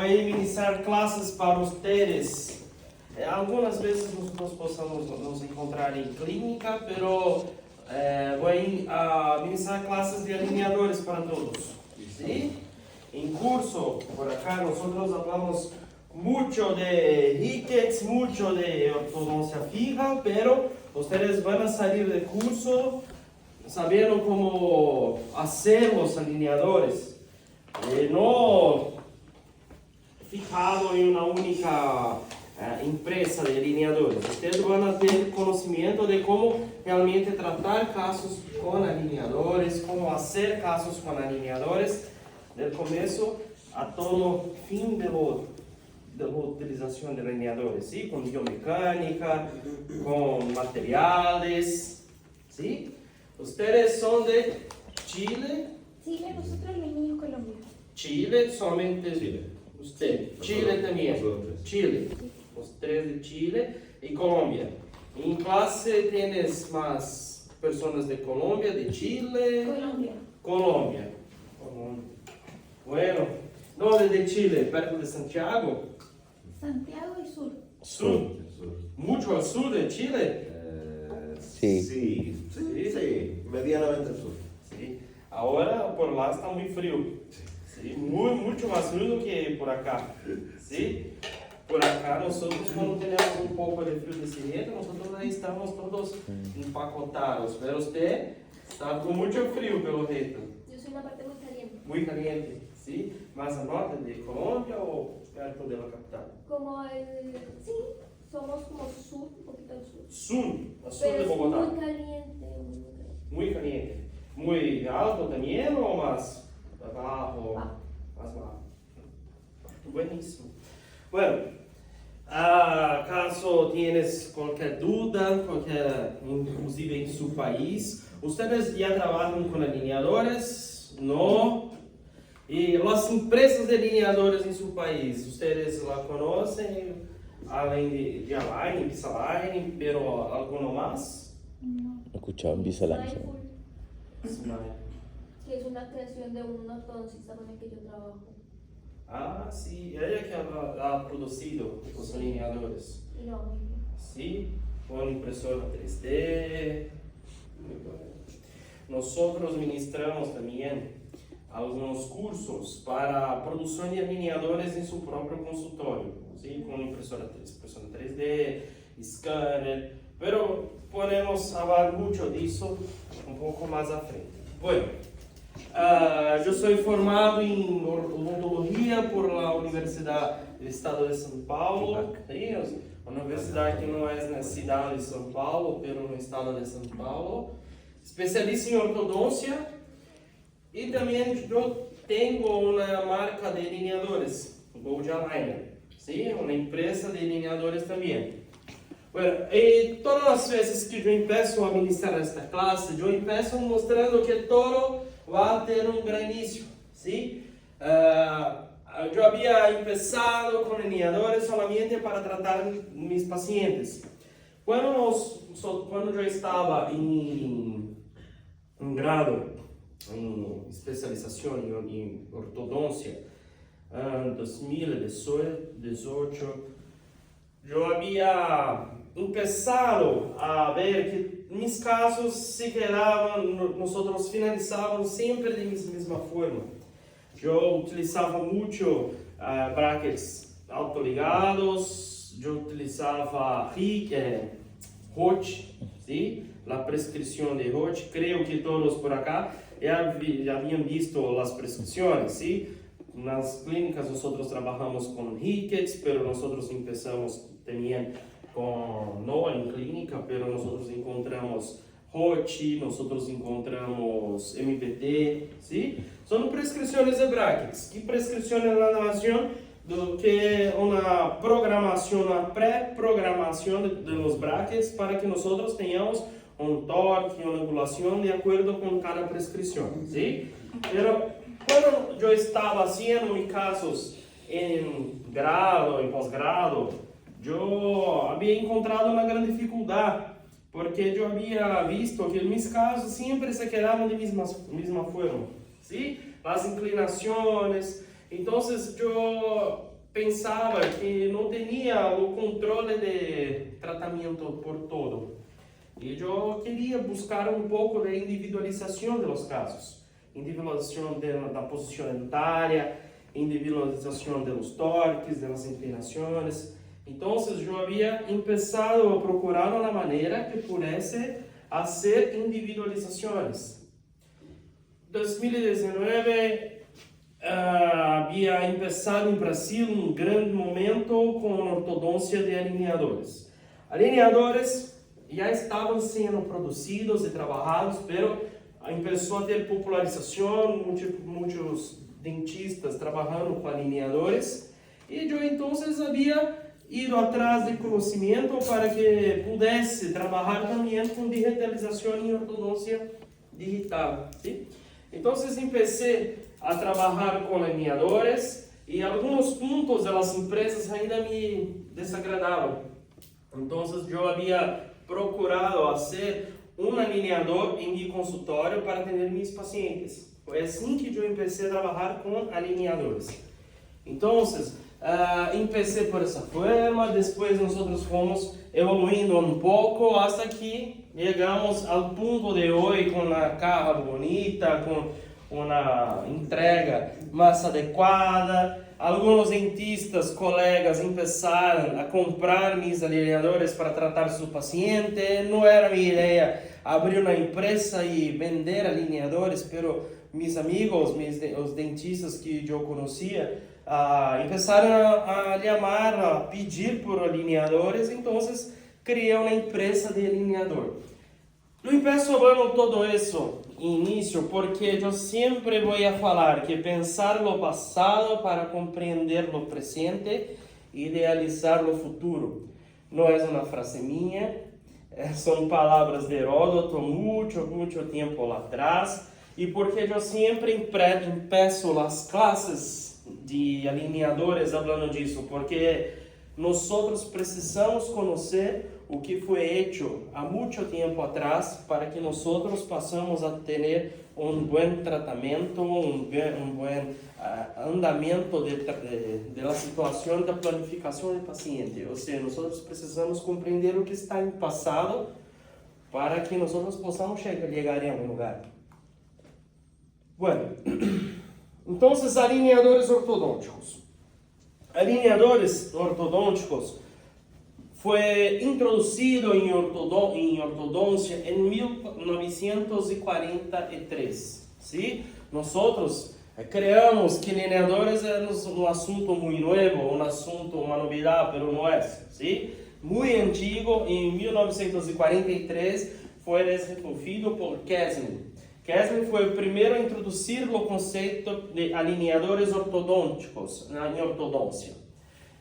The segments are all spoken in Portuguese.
voy a ministrar clases para ustedes. Algunas veces nosotros podemos nos encontrar en clínica, pero voy a ministrar clases de alineadores para todos. ¿Sí? En curso, por acá, nosotros hablamos mucho de rickets, mucho de ortodoncia fija, pero ustedes van a salir del curso sabiendo cómo hacer los alineadores. No fijado en una única empresa de alineadores. Ustedes van a tener conocimiento de cómo realmente tratar casos con alineadores, cómo hacer casos con alineadores, del comienzo a todo fin de la utilización de alineadores, ¿sí? Con biomecánica, con materiales, ¿sí? Ustedes son de Chile. Chile, nosotros los niños colombianos. Chile, solamente Chile. usted. Chile también. Chile. Los tres de Chile y Colombia. En clase tienes más personas de Colombia, de Chile. Colombia. Colombia. Bueno, ¿dónde de Chile? ¿Perto de Santiago? Santiago y sur. Sur. ¿Mucho al sur de Chile? Sí, medianamente al sur. Sí. Ahora por lá está muy frío. Sí. Mucho más frío que por acá. ¿Sí? Por acá nosotros cuando tenemos un poco de frío de siguiente, nosotros ahí estamos todos empacotados. Pero usted está con mucho frío pelo jeito. Yo soy una parte muy caliente. Muy caliente, ¿sí? ¿Más al norte de Colombia o perto de la capital? Sí, somos como sur, un poquito al sur. Sur, al sur Pero de es Bogotá. muy caliente, muy caliente. Muy caliente. ¿Muy alto también o más abajo? Bajo. Más bajo. Buenísimo. Bueno, ¿acaso tienes cualquier duda, inclusive en su país? ¿Ustedes ya trabajan con alineadores? No. ¿Y las empresas de alineadores en su país, ustedes la conocen? Além de Align, Invisalign, pero ¿alguno más? No. Escuchaba Invisalign. Smile, que es una creación de un ortodoncista con el que yo trabajo. Ah, sí, ella que ha producido los alineadores. Y no, muy bien. Sí, con impresora 3D. Muy bueno. Nosotros ministramos también algunos cursos para producción de alineadores en su propio consultorio, ¿sí? Con impresora 3D, escáner, pero podemos hablar mucho de eso un poco más a frente. Bueno, yo soy formado en odontología por la Universidad del Estado de São Paulo, ¿sí? Una universidad que no es en la ciudad de São Paulo, pero en el estado de São Paulo. Especialista en ortodoncia. Y también yo tengo una marca de alineadores, Gold Aligner, ¿sí? Una empresa de alineadores también. Bueno, y todas las veces que yo empiezo a ministrar esta clase, yo empiezo mostrando que todo va a tener un gran inicio, ¿sí? Yo había empezado con alineadores solamente para tratar mis pacientes. Cuando yo estaba en grado, en especialización en ortodoncia, en 2018, yo había empezado a ver que mis casos se quedaban, nosotros finalizábamos siempre de misma forma. Yo utilizaba mucho brackets autoligados, yo utilizaba Roche, ¿sí? La prescripción de Roche, creo que todos por acá ya habían visto las prescripciones, ¿sí? En las clínicas nosotros trabajamos con rickets, pero nosotros empezamos también con, no en clínica, pero nosotros encontramos Roche, nosotros encontramos MPT, ¿sí? Son prescripciones de brackets. ¿Qué prescripción es la nación? Que una programación, una pré-programación de los brackets para que nosotros tengamos un torque, una angulación de acuerdo con cada prescripción, ¿sí? Pero cuando yo estaba haciendo mis casos en grado, en posgrado, yo había encontrado una gran dificultad, porque yo había visto que mis casos siempre se quedaban de misma forma, ¿sí? Las inclinaciones. Entonces yo pensava que não tinha o controle de tratamento por todo. E eu queria buscar um pouco de individualização dos casos. Individualização da posição dentária, individualização dos torques, das inclinações. Então, eu havia começado a procurar uma maneira que pudesse fazer individualizações. 2019 havia começado em Brasil um grande momento com a ortodôncia de alinhadores. Alinhadores já estavam sendo produzidos e trabalhados, mas começou a ter popularização, muitos dentistas trabalhando com alinhadores, e eu então havia ido atrás de conhecimento para que pudesse trabalhar também com digitalização em ortodôncia digital. ¿Sí? Então, comecei a trabalhar com alinhadores e alguns pontos das empresas ainda me desagradavam. Então, eu havia procurado fazer um alinhador em meu consultório para atender meus pacientes. Foi assim que eu comecei a trabalhar com alinhadores. Então, comecei por essa forma, depois nós fomos evoluindo um pouco, até que chegamos ao ponto de hoje com uma caja bonita, com uma entrega mais adequada. Alguns dentistas, colegas, começaram a comprar meus alinhadores para tratar seu paciente. Não era minha ideia abrir uma empresa e vender alinhadores, mas meus amigos, os dentistas que eu conhecia, começaram a chamar, a pedir por alinhadores, então criei uma empresa de alinhador. Eu empiezo falando todo isso início porque eu sempre vou falar que pensar no passado para compreender o presente e idealizar o futuro. Não é uma frase minha, são palavras de Heródoto muito tempo lá atrás, e porque eu sempre empeço as classes de alinhadores falando disso, porque nós precisamos conhecer o que foi feito há muito tempo atrás para que nós possamos a ter um bom tratamento, um bom andamento da situação da planificação do paciente. Ou seja, nós precisamos compreender o que está em passado para que nós possamos chegar em algum lugar. Bueno, então, alinhadores ortodônticos. Alinhadores ortodônticos foi introduzido em ortodôncia em 1943. ¿Sí? Nós creemos que alinhadores é um assunto muito novo, uma novidade, mas não é. ¿Sí? Muito antigo, em 1943 foi desenvolvido por Kesslin. Kesslin foi o primeiro a introduzir o conceito de alinhadores ortodônticos em ortodôncia.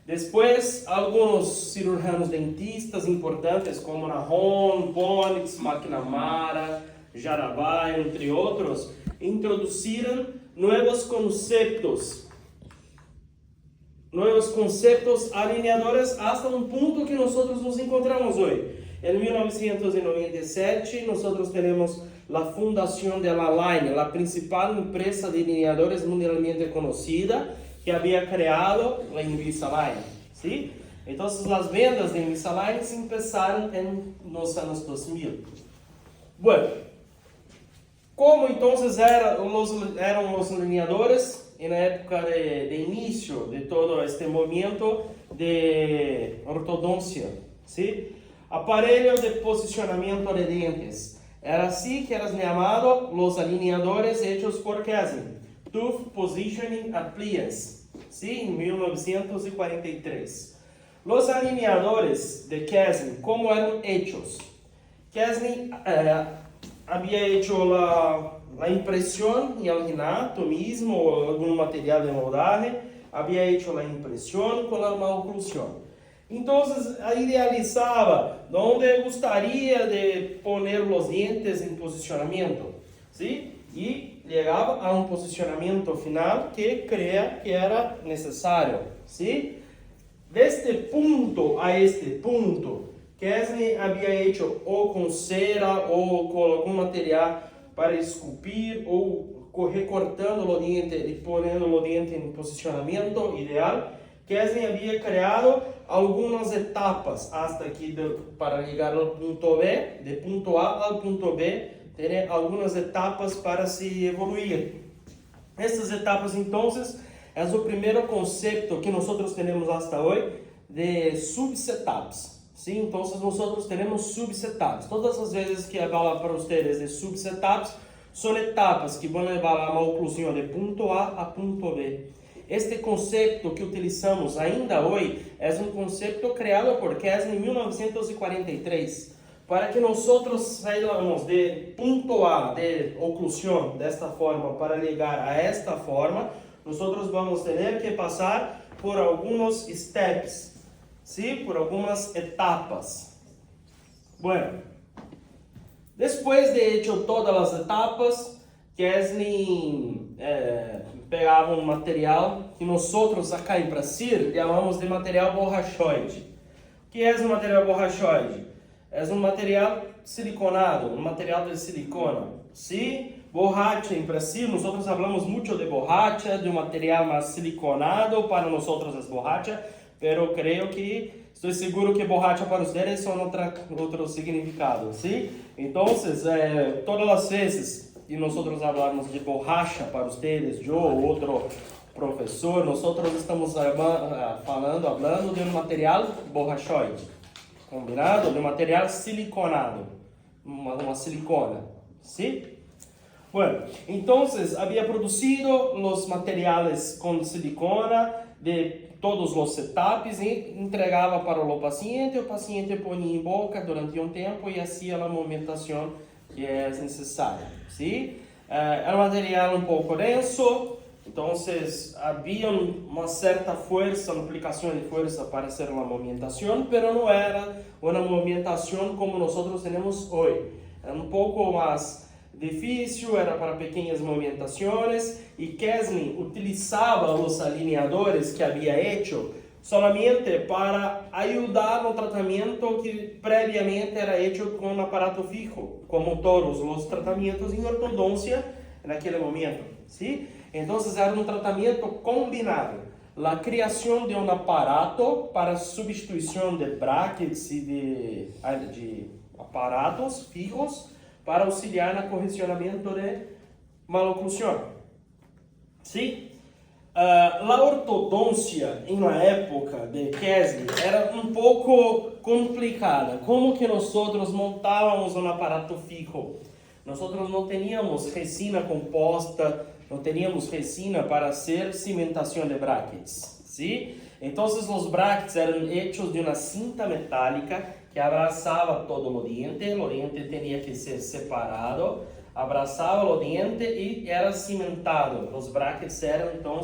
Depois, alguns cirurgiões dentistas importantes, como Nahon, Ponix, McNamara, Jarabai, entre outros, introduziram novos conceitos alinhadores até um ponto que nós nos encontramos hoje. Em 1997, nós temos a fundação da Align, a principal empresa de alinhadores mundialmente conhecida, que havia criado a Invisalign. ¿Sí? Então, as vendas de Invisalign começaram nos anos 2000. Bueno, como então eram os alinhadores na época de início de todo este movimento de ortodôncia? ¿Sí? Aparelho de posicionamento de dentes. Era assim que eram chamados os alinhadores hechos por Kesslin. Tooth Positioning Appliance, ¿sí? Em 1943. Os alinhadores de Kesslin, como eram hechos? Kesslin havia hecho a impressão em alginato mesmo, ou algum material de moldaje, havia hecho a impressão com a oclusão. Então, idealizava onde gostaria de pôr os dentes em posicionamento, ¿sí? E chegava a um posicionamento final que creia que era necessário, ¿sí? Deste ponto a este ponto, Kesslin havia feito ou com cera ou com algum material para esculpir ou recortando o dente e pondo o dente em posicionamento ideal, Kesney había creado algunas etapas hasta aquí para llegar al punto B, de punto A al punto B, tiene algunas etapas para se evoluir. Estas etapas, entonces, es el primer concepto que nosotros tenemos hasta hoy de subsetups. ¿Sí? Entonces, nosotros tenemos subsetups. Todas las veces que hablo para ustedes de subsetups, son etapas que van a llevar a una oclusión de punto A a punto B. Este concepto que utilizamos ainda hoy es un concepto creado por Kesney en 1943. Para que nosotros saíamos de punto A de oclusión de esta forma para llegar a esta forma, nosotros vamos a tener que pasar por algunos steps, ¿sí? Por algunas etapas. Bueno, después de hecho todas las etapas, Kesney pegava um material que nosotros acá em Brasil chamamos de material borrachoide. O que é um material borrachoide? É um material siliconado, um material de silicona. Sim, borracha em Brasil, nós falamos muito de borracha, de um material mais siliconado, para nós é borracha, pero creio que, estou seguro que borracha para vocês são outro significado, sim? Então, todas as vezes que nós falamos de borracha para vocês, eu ou outro professor, nós estamos falando de um material borrachoide, combinado? De um material siliconado, uma silicona, sim? Bueno, então, havia produzido os materiais com silicona de todos os setups e entregava para o paciente põe em boca durante um tempo e fazia a movimentação que é necessária, sim? Era um material um pouco denso, então havia uma certa força, uma aplicação de força para fazer a movimentação, mas não era uma movimentação como nós temos hoje. Era um pouco mais difícil, era para pequenas movimentações e Kesney utilizava os alineadores que havia hecho solamente para ajudar no tratamento que previamente era hecho com um aparato fijo, como todos os tratamentos em ortodoncia naquele momento, ¿sí? Então era um tratamento combinado, a criação de um aparato para substituição de brackets e de aparatos fijos para auxiliar no correcionamento de maloclusão. Sim? A ortodôncia, em uma época de Kesney, era um pouco complicada. Como que nós montávamos um aparato fijo? Nós não tínhamos resina composta, não tínhamos resina para fazer cimentação de brackets. Sim? Então, os brackets eram hechos de uma cinta metálica que abraçava todo o diente tinha que ser separado, abraçava o diente e era cimentado. Os brackets eram, então,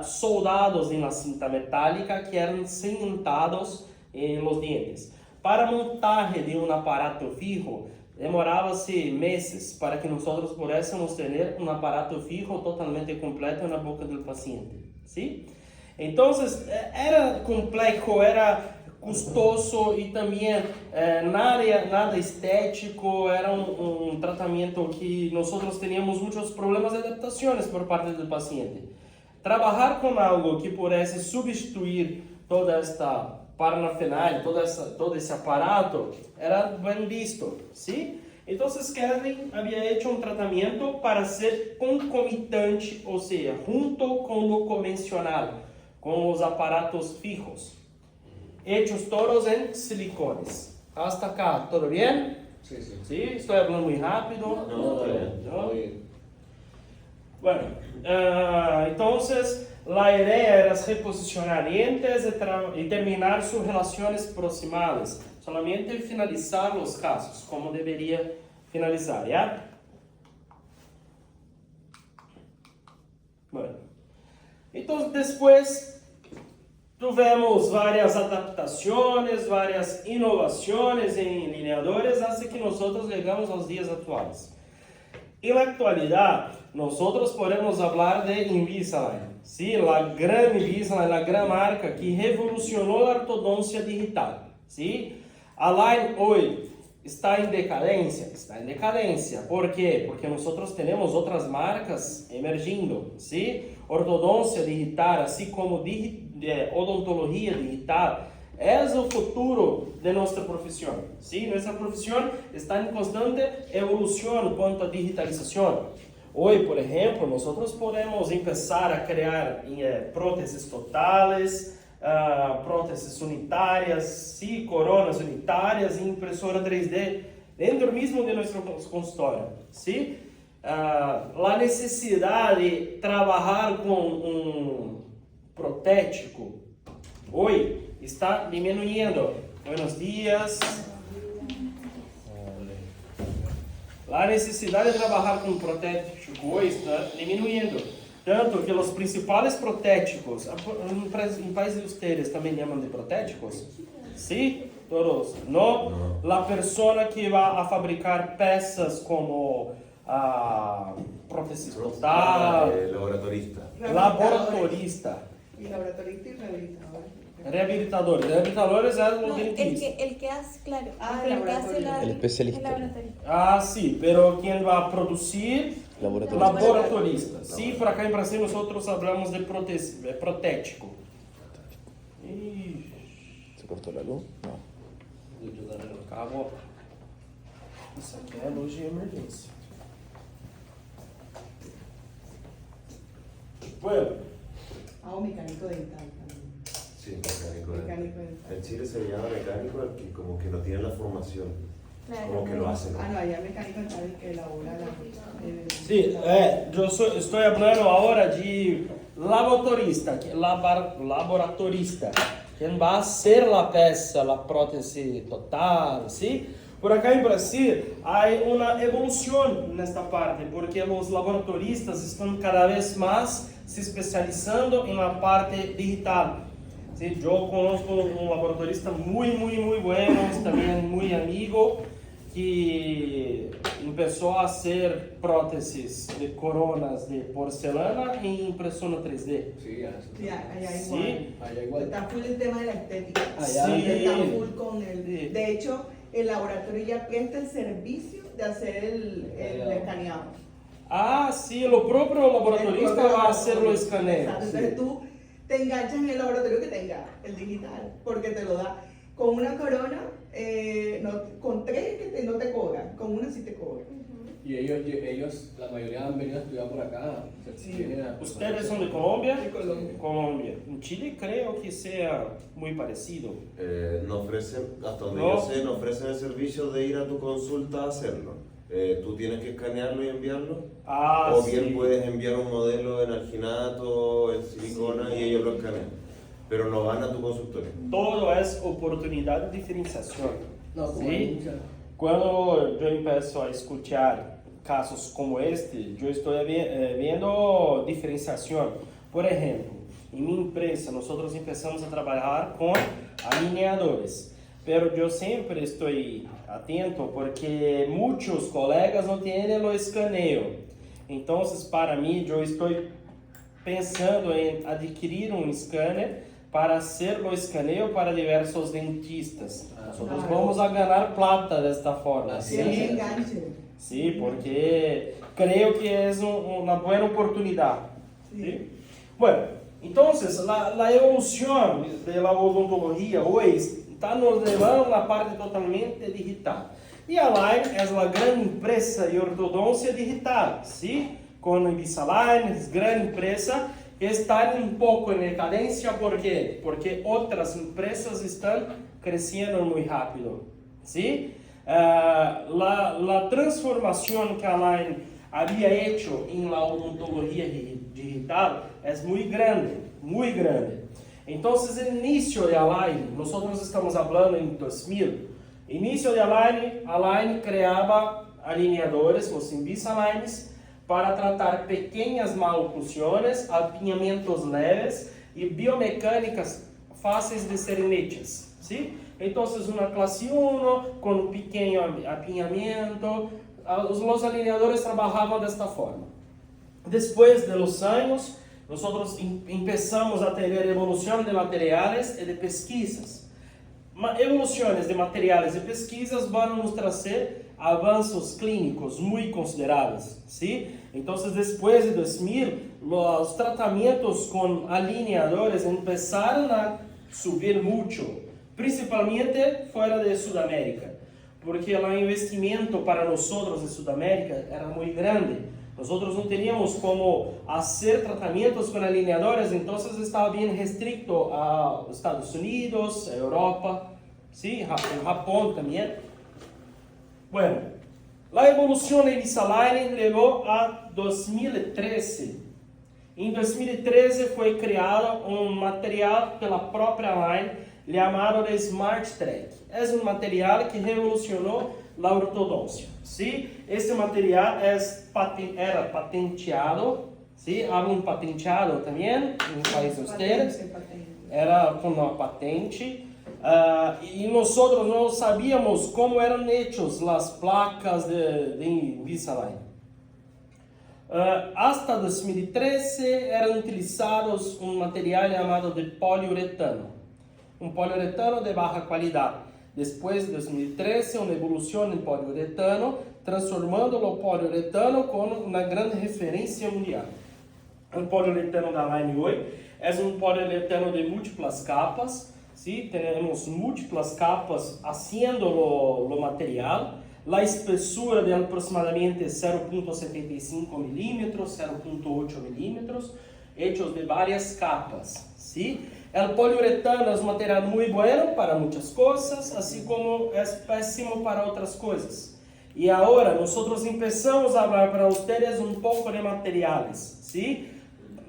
soldados em uma cinta metálica que eram cimentados nos dientes. Para montagem de um aparato fijo, demorava-se meses para que nós pudéssemos ter um aparato fijo totalmente completo na boca do paciente. ¿Sí? Então, era complexo, era custoso e também nada estético, era um tratamento que nós tínhamos muitos problemas de adaptações por parte do paciente. Trabalhar com algo que pudesse substituir toda esta parafernália, todo esse aparato, era bem visto, sim? Então, Kesney havia feito um tratamento para ser concomitante, ou seja, junto com o convencional, com os aparatos fijos, hechos todos em silicones. Hasta acá, ¿todo bien? Sí, sí. ¿Sí? ¿Estoy hablando muy rápido? No, está bien. ¿No? Muy bien. Bueno, entonces la idea era reposicionar dientes y terminar sus relaciones proximales, solamente finalizar los casos, como debería finalizar, ¿ya? Bueno, entonces después tivemos várias adaptações, várias inovações em lineadores, até que nós chegamos aos dias atuais. E na atualidade, nós podemos falar de Invisalign, sim, a grande Invisalign, a grande marca que revolucionou a ortodôncia digital, sim. A Line hoje está em decadência? Está em decadência. Por quê? Porque nós temos outras marcas emergindo, sim. Ortodôncia digital, assim como de odontología digital es el futuro de nuestra profesión. ¿Sí? Nuestra profesión está en constante evolución en cuanto a digitalización. Hoy, por ejemplo, nosotros podemos empezar a crear prótesis totales, prótesis unitarias, ¿sí? Coronas unitarias, impresora 3D, dentro mismo de nuestro consultorio. ¿Sí? La necesidad de trabajar con un protético hoy está disminuyendo. Buenos días. La necesidad de trabajar con un protético hoy está disminuyendo. Tanto que los principales protéticos, en países de ustedes también llaman de protéticos, ¿sí? Todos, ¿no? La persona que va a fabricar piezas como prótesis total, Laboratorista. laboratorista, Y laboratorista y rehabilitador. rehabilitadores es los No, dentistas. el que hace, claro, Ah, el que hace la, El especialista. el laboratorio. Ah, sí, pero quien va a producir, Laboratorista. laboratorista. Sí, por acá en Brasil nosotros hablamos de protético. Y ¿Se cortó la luz? No. acabó. Isso aqui é luz de emergência. Bueno, O mecánico dental también. Sí, mecánico. Mecánico dental. En Chile se le llama mecánico al que como que no tiene la formación, Claro. como que lo hacen. Ah, no, allá mecánico dental el que elabora la... sí, estoy hablando ahora de laboratorista, laboratorista, quien va a hacer la peça, la prótese total, ¿sí? Por acá en Brasil hay una evolución en esta parte, porque los laboratoristas están cada vez más se especializando en la parte digital. ¿Sí? Yo conozco un laboratorista muy bueno, también muy amigo, que empezó a hacer prótesis de coronas de porcelana en impresora 3D. Sí, Sí, allá igual. Sí. allá igual. Está full el tema de la estética. Allá Está sí. full con el... Sí. De hecho, el laboratorio ya presta el servicio de hacer el escaneado. Ah, sí, lo propio laboratorista va a hacer los escaneos. Exacto. Entonces tú te enganchas en el laboratorio que tenga el digital, porque te lo da. Con una corona, con 3 que no te cobran, con una sí te cobran. Y ellos, la mayoría han venido a estudiar por acá. O sea, Sí. vienen a- ¿Ustedes son de Colombia? De Colombia. Colombia. En Chile creo que sea muy parecido. No ofrecen, hasta donde No. yo sé, no ofrecen el servicio de ir a tu consulta a hacerlo. Tú tienes que escanearlo y enviarlo. Ah, O bien sí. puedes enviar un modelo en alginato, en silicona y ellos lo escanean. Pero no van a tu consultorio. Todo es oportunidad de diferenciación. No, como ¿Sí? hay mucha- Cuando yo empiezo a escuchar casos como este, yo estoy viendo diferenciación. Por ejemplo, en mi empresa nosotros empezamos a trabajar con alineadores, pero yo siempre estoy atento porque muchos colegas no tienen el escaneo. Entonces, para mí, yo estoy pensando en adquirir un escáner para hacer o escaneo para diversos dentistas. Nosotros Claro. vamos a ganar plata de esta forma. Así Sí, ¿sí? enganche. Sí, porque creo que es una buena oportunidad. Sí. ¿Sí? Bueno, entonces la evolución de la odontología hoy está nos llevando a la parte totalmente digital. Y Align es la gran empresa de ortodoncia digital, ¿sí? Con Invisalign, es gran empresa que está un poco en decadencia. ¿Por qué? Porque otras empresas están creciendo muy rápido, ¿sí? La transformación que Align había hecho en la odontología digital es muy grande, muy grande. Entonces, el inicio de Align, nosotros estamos hablando en 2000, inicio de Align creaba alineadores, los Invisaligns, para tratar pequeñas maloclusiones, apinhamientos leves y biomecánicas fáceis de serem hechas, ¿sí? Entonces, una clase 1 con un pequeño apinhamento, los alineadores trabajaban de esta forma. Después de los años, nosotros empezamos a tener evolución de materiales y de pesquisas. Evoluciones de materiales y pesquisas van a nos trazer avanços clínicos muy considerables, ¿sí? Entonces, después de 2000, los tratamientos con alineadores empezaron a subir mucho, principalmente fuera de Sudamérica, porque el investimento para nosotros en Sudamérica era muy grande. Nosotros no teníamos cómo hacer tratamientos con alineadores, entonces estaba bien restricto a Estados Unidos, a Europa, ¿sí? Japón también. Bueno, la evolución de Invisalign llevó a 2013. En 2013 fue creado un material pela própria Align llamado de Smart Track. Es un material que revolucionó la ortodoncia, ¿sí? Este material era patenteado, ¿sí? Hablan patenteado también en el país de ustedes. Era con una patente. Y nosotros no sabíamos cómo eran hechos las placas de Invisalign. Hasta 2013 eran utilizados un material llamado de poliuretano. Un poliuretano de baja calidad. Después de 2013, una evolución en poliuretano, transformando el poliuretano con una gran referencia mundial. El poliuretano de Align hoy es un poliuretano de múltiples capas, ¿sí? Tenemos múltiples capas haciendo lo material. La espesura de aproximadamente 0.75 milímetros, 0.8 milímetros, hechos de varias capas, ¿sí? El poliuretano es un material muy bueno para muchas cosas, así como es pésimo para otras cosas. Y ahora nosotros empezamos a hablar para ustedes un poco de materiales, ¿sí?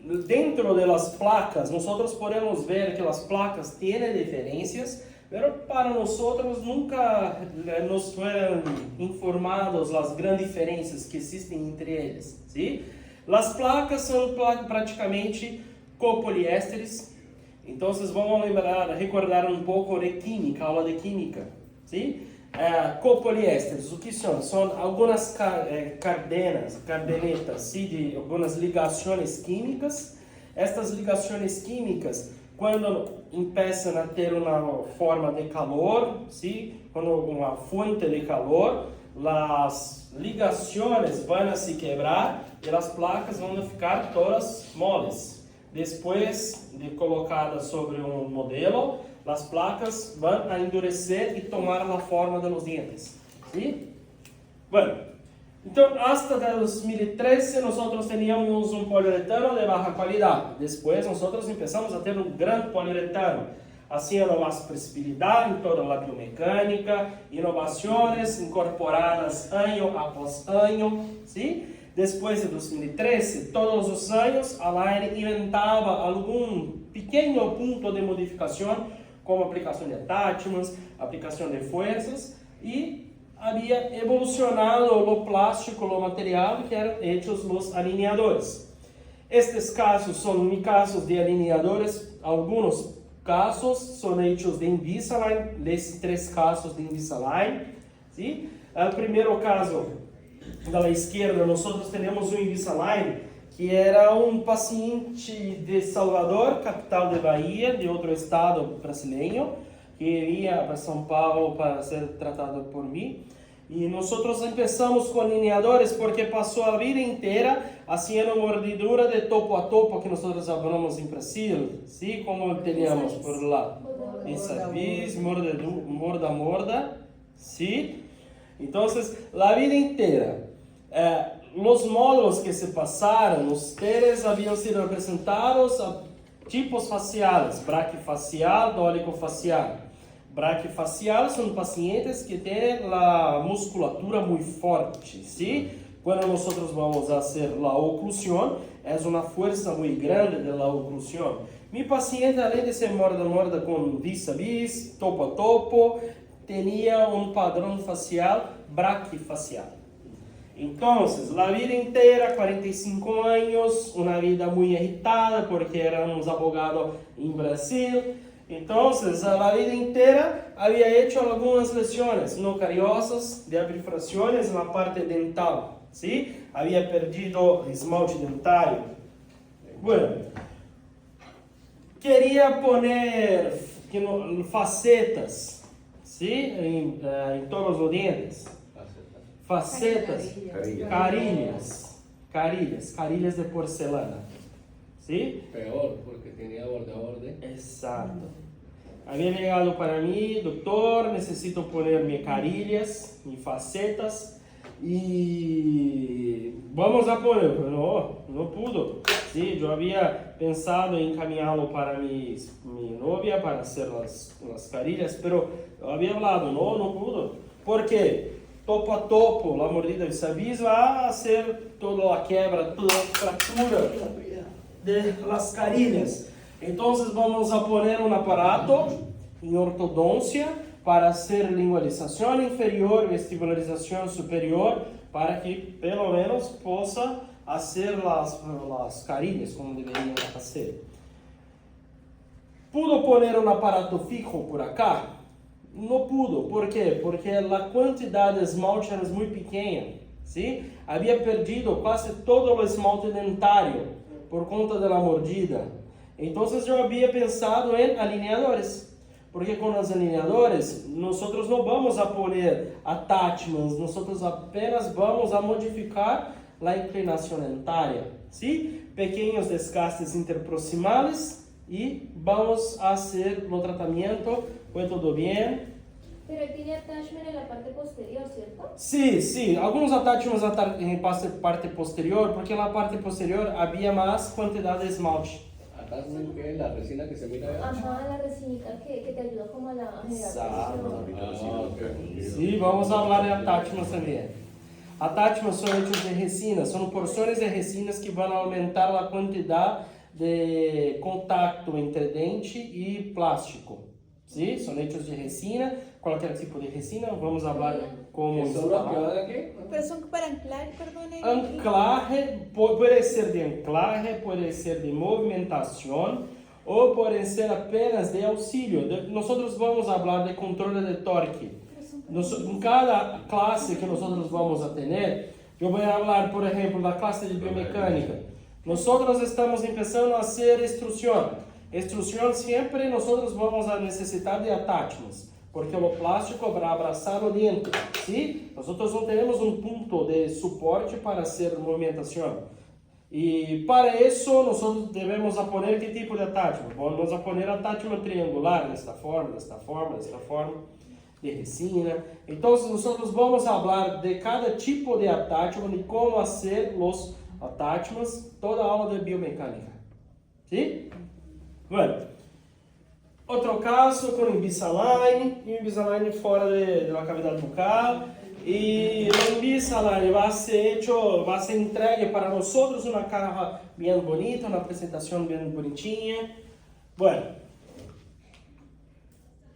Dentro de las placas, nosotros podemos ver que las placas tienen diferencias, pero para nosotros nunca nos fueron informados las grandes diferencias que existen entre ellas, ¿sí? Las placas son praticamente copoliésteres. Entonces vamos a recordar un poco de química, aula de química, ¿sí? Copoliésteres, o que son? Son algunas cadenetas, ¿sí? De algunas ligaciones químicas. Estas ligaciones químicas, cuando empiezan a ter una forma de calor, ¿sí? Cuando una fuente de calor, las ligaciones van a se quebrar y las placas van a ficar todas moles. Después de colocadas sobre un modelo, las placas van a endurecer y tomar la forma de los dientes, ¿sí? Bueno, entonces hasta 2013 nosotros teníamos un poliuretano de baja calidad. Después nosotros empezamos a tener un gran poliuretano, haciendo más flexibilidad en toda la biomecánica, innovaciones incorporadas año após año, ¿sí? Después de 2013, todos los años, Align inventaba algún pequeño punto de modificación, como aplicación de attachments, aplicación de fuerzas, y había evolucionado lo plástico, lo material, que eran hechos los alineadores. Estes casos son casos de alineadores, algunos casos son hechos de Invisalign, desses 3 casos de Invisalign, ¿sí? El primeiro caso, da esquerda, nós temos um Invisalign, que era um paciente de Salvador, capital de Bahia, de outro estado brasileiro, que ia para São Paulo para ser tratado por mim. E nós começamos com alineadores porque passou a vida inteira fazendo mordidura de topo a topo, que nós falamos em Brasil, sim, como tínhamos por lá. Vis, morda a morda, sim. Então, a vida inteira. Os módulos que se passaram, ustedes haviam sido apresentados a tipos faciais, braquifacial, dólico-facial. Braquifacial são pacientes que têm a musculatura muito forte, ¿sí? Quando nós vamos fazer a oclusão, é uma força muito grande da oclusão. Mi paciente, além de ser morda com vis-a-vis, topo a topo, tinha um padrão facial braquifacial. Então, a vida inteira, 45 anos, uma vida muito irritada porque éramos abogados em Brasil. Então, a vida inteira havia hecho algumas lesiones não cariosas de perforações na parte dental, ¿sí? Havia perdido esmalte dentário. Bueno, queria poner facetas, ¿sí? Em todos os dientes. Facetas, carilhas de porcelana. ¿sí? Peor, porque tenía borde a borde. Exacto. Había llegado para mí, doctor, necesito ponerme carillas, mis facetas y vamos a poner, pero no pudo. Sí, yo había pensado en encaminarlo para mi novia para hacer las carillas, pero había hablado, no pudo. ¿Por qué? Topo a topo, la mordida de sabis va a hacer toda la quiebra, toda la fractura de las carillas. Entonces vamos a poner un aparato en ortodoncia para hacer lingualización inferior, vestibularización superior, para que pelo menos pueda hacer las carillas como deberían hacer. ¿Pudo poner un aparato fijo por acá? No pudo. ¿Por qué? Porque la cantidad de esmalte era muy pequeña, ¿sí? Había perdido casi todo el esmalte dentario por conta de la mordida. Entonces yo había pensado en alineadores, porque con los alineadores nosotros no vamos a poner attachments, nosotros apenas vamos a modificar la inclinación dentaria, ¿sí? Pequeños desgastes interproximales y vamos a hacer el tratamiento. ¿Fue todo bien? Pero él tiene attachment en la parte posterior, ¿cierto? Sí, algunos attachments en parte posterior, porque en la parte posterior había más cantidad de esmalte. Attachment, que es la resina que se mira allá. Ajá, la resinita que te ayuda como a la Exacto. generación. Ok. Sí, vamos a hablar de attachments también. Attachments son hechos de resina, son porciones de resinas que van a aumentar la cantidad de contacto entre dente y plástico. ¿Sí? Son hechos de resina, cualquier tipo de resina, vamos a hablar de cómo ¿Son los que instalar. van aquí? Pero son para anclar, perdone. Anclaje, puede ser de anclaje, puede ser de movimentación o puede ser apenas de auxilio. Nosotros vamos a hablar de control de torque. En cada clase que nosotros vamos a tener, yo voy a hablar, por ejemplo, la clase de biomecánica. Nosotros estamos empezando a hacer instrucción. Instrucción siempre nosotros vamos a necesitar de attachments, porque lo plástico habrá abrazado dentro, ¿sí? Nosotros no tenemos un punto de soporte para hacer movimentación. Y para eso nosotros debemos a poner qué tipo de attachment. Vamos a poner attachment triangular, de esta forma, de resina. Entonces nosotros vamos a hablar de cada tipo de attachment y cómo hacer los attachments toda aula de biomecánica, ¿sí? Bueno, outro caso com Invisalign, e o Invisalign fora da cavidade bucal, e o Invisalign vai ser entregue para nós uma caja bem bonita, uma apresentação bem bonitinha. Bueno,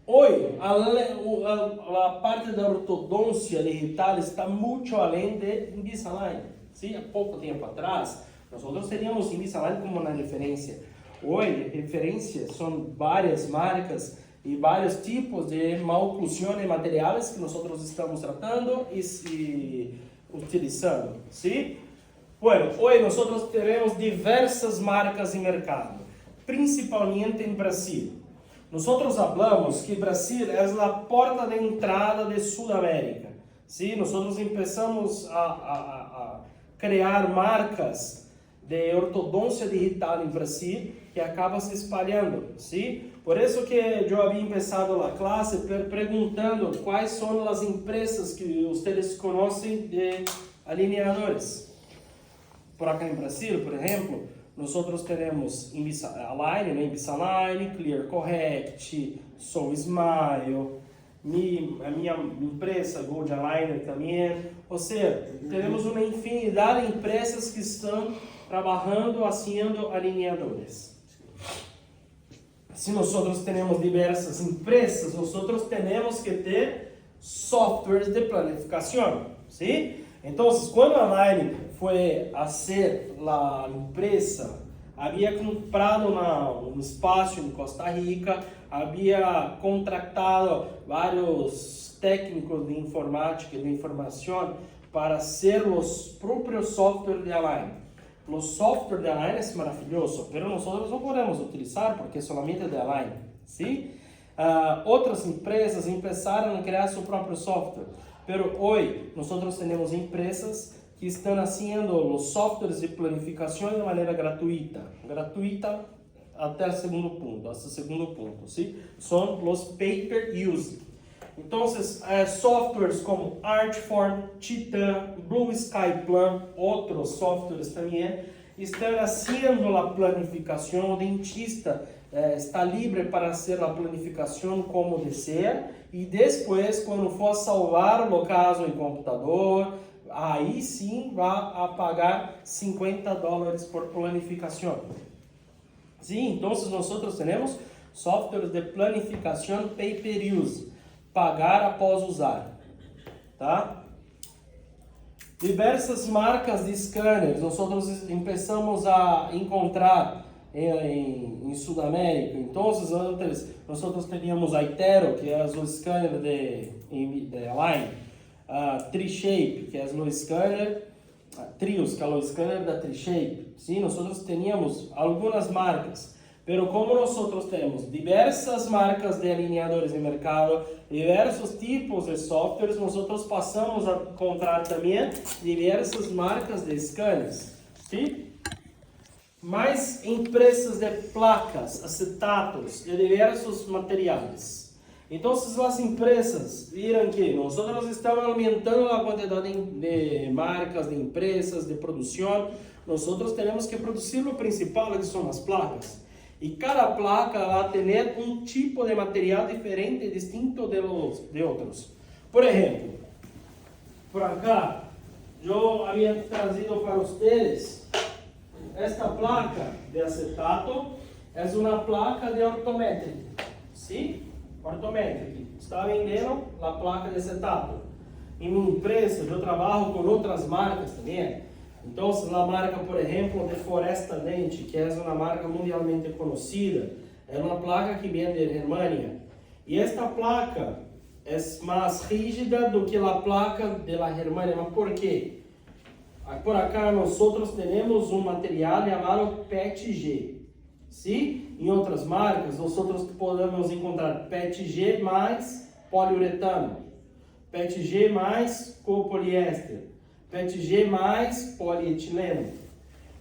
hoje a parte da ortodoncia digital está muito além de Invisalign. ¿Sí? Há pouco tempo atrás, nós teríamos Invisalign como uma referência. Hoje, referências são várias marcas e vários tipos de maloclusão de materiais que nós estamos tratando e utilizando, ¿sí? Bueno, hoje nós teremos diversas marcas em mercado, principalmente em Brasil. Nós falamos que Brasil é a porta de entrada de Sudamérica, ¿sí? Nós começamos a criar marcas de ortodoncia digital em Brasil que acaba se espalhando, ¿sí? Por isso que eu havia começado a classe perguntando quais são as empresas que vocês conhecem de alineadores. Por acá em Brasil, por exemplo, nós temos Invisalign, Clear Correct, Soul Smile, a minha empresa Gold Aligner também. Ou seja, temos uma infinidade de empresas que estão trabalhando, fazendo alineadores. Se nós temos diversas empresas, nós temos que ter softwares de planificação, ¿sí? Então, quando a Align foi a ser a empresa, havia comprado um espaço em Costa Rica, havia contratado vários técnicos de informática e de informação para ser os próprios softwares de Align. Los software de Align es maravilloso, pero nosotros no podemos utilizar porque es solamente de Align, ¿sí? Otras empresas empezaron a crear su propio software, pero hoy nosotros tenemos empresas que están haciendo los softwares de planificación de manera gratuita. Gratuita hasta el segundo punto, ¿sí? Son los pay-per-use. Entonces, softwares como Archform, Cheetah, Blue Sky Plan, otros softwares también, están haciendo la planificación. O dentista está libre para hacer la planificación como desea, y después, cuando for salvar o caso em computador, aí sim vai a pagar $50 por planificación. Sí, entonces nosotros tenemos softwares de planificación pay-per-use, pagar após usar, tá? Diversas marcas de scanners, nosotros empezamos a encontrar em Sudamérica. Entonces, antes nosotros teníamos Aitero, que é o scanner de Align, Tri-Shape, que é o scanner Trios, que é o scanner da Tri-Shape. Sim, nosotros teníamos algumas marcas, pero como nosotros temos diversas marcas de alineadores de mercado, diversos tipos de softwares, nosotros passamos a encontrar também diversas marcas de scanners, sim? Mais empresas de placas, acetatos e diversos materiais. Então, as empresas viram que nós estamos aumentando a quantidade de marcas, de empresas, de produção. Nós temos que produzir o principal, que são as placas. E cada placa vai ter um tipo de material diferente, distinto de outros. Por exemplo, por acá, eu havia trazido para vocês esta placa de acetato. É uma placa de ortométrica, sim? Ortométrica. Está vendendo a placa de acetato. Em minha empresa, eu trabalho com outras marcas também. Então, a marca, por exemplo, de Foresta Dente, que é uma marca mundialmente conhecida, é uma placa que vem de Germânia. E esta placa é mais rígida do que a placa de la Germânia. Mas por quê? Por acá nós temos um material chamado PETG. Sim? Em outras marcas, nós podemos encontrar PETG mais poliuretano, PETG mais copoliéster, PETG mais polietileno.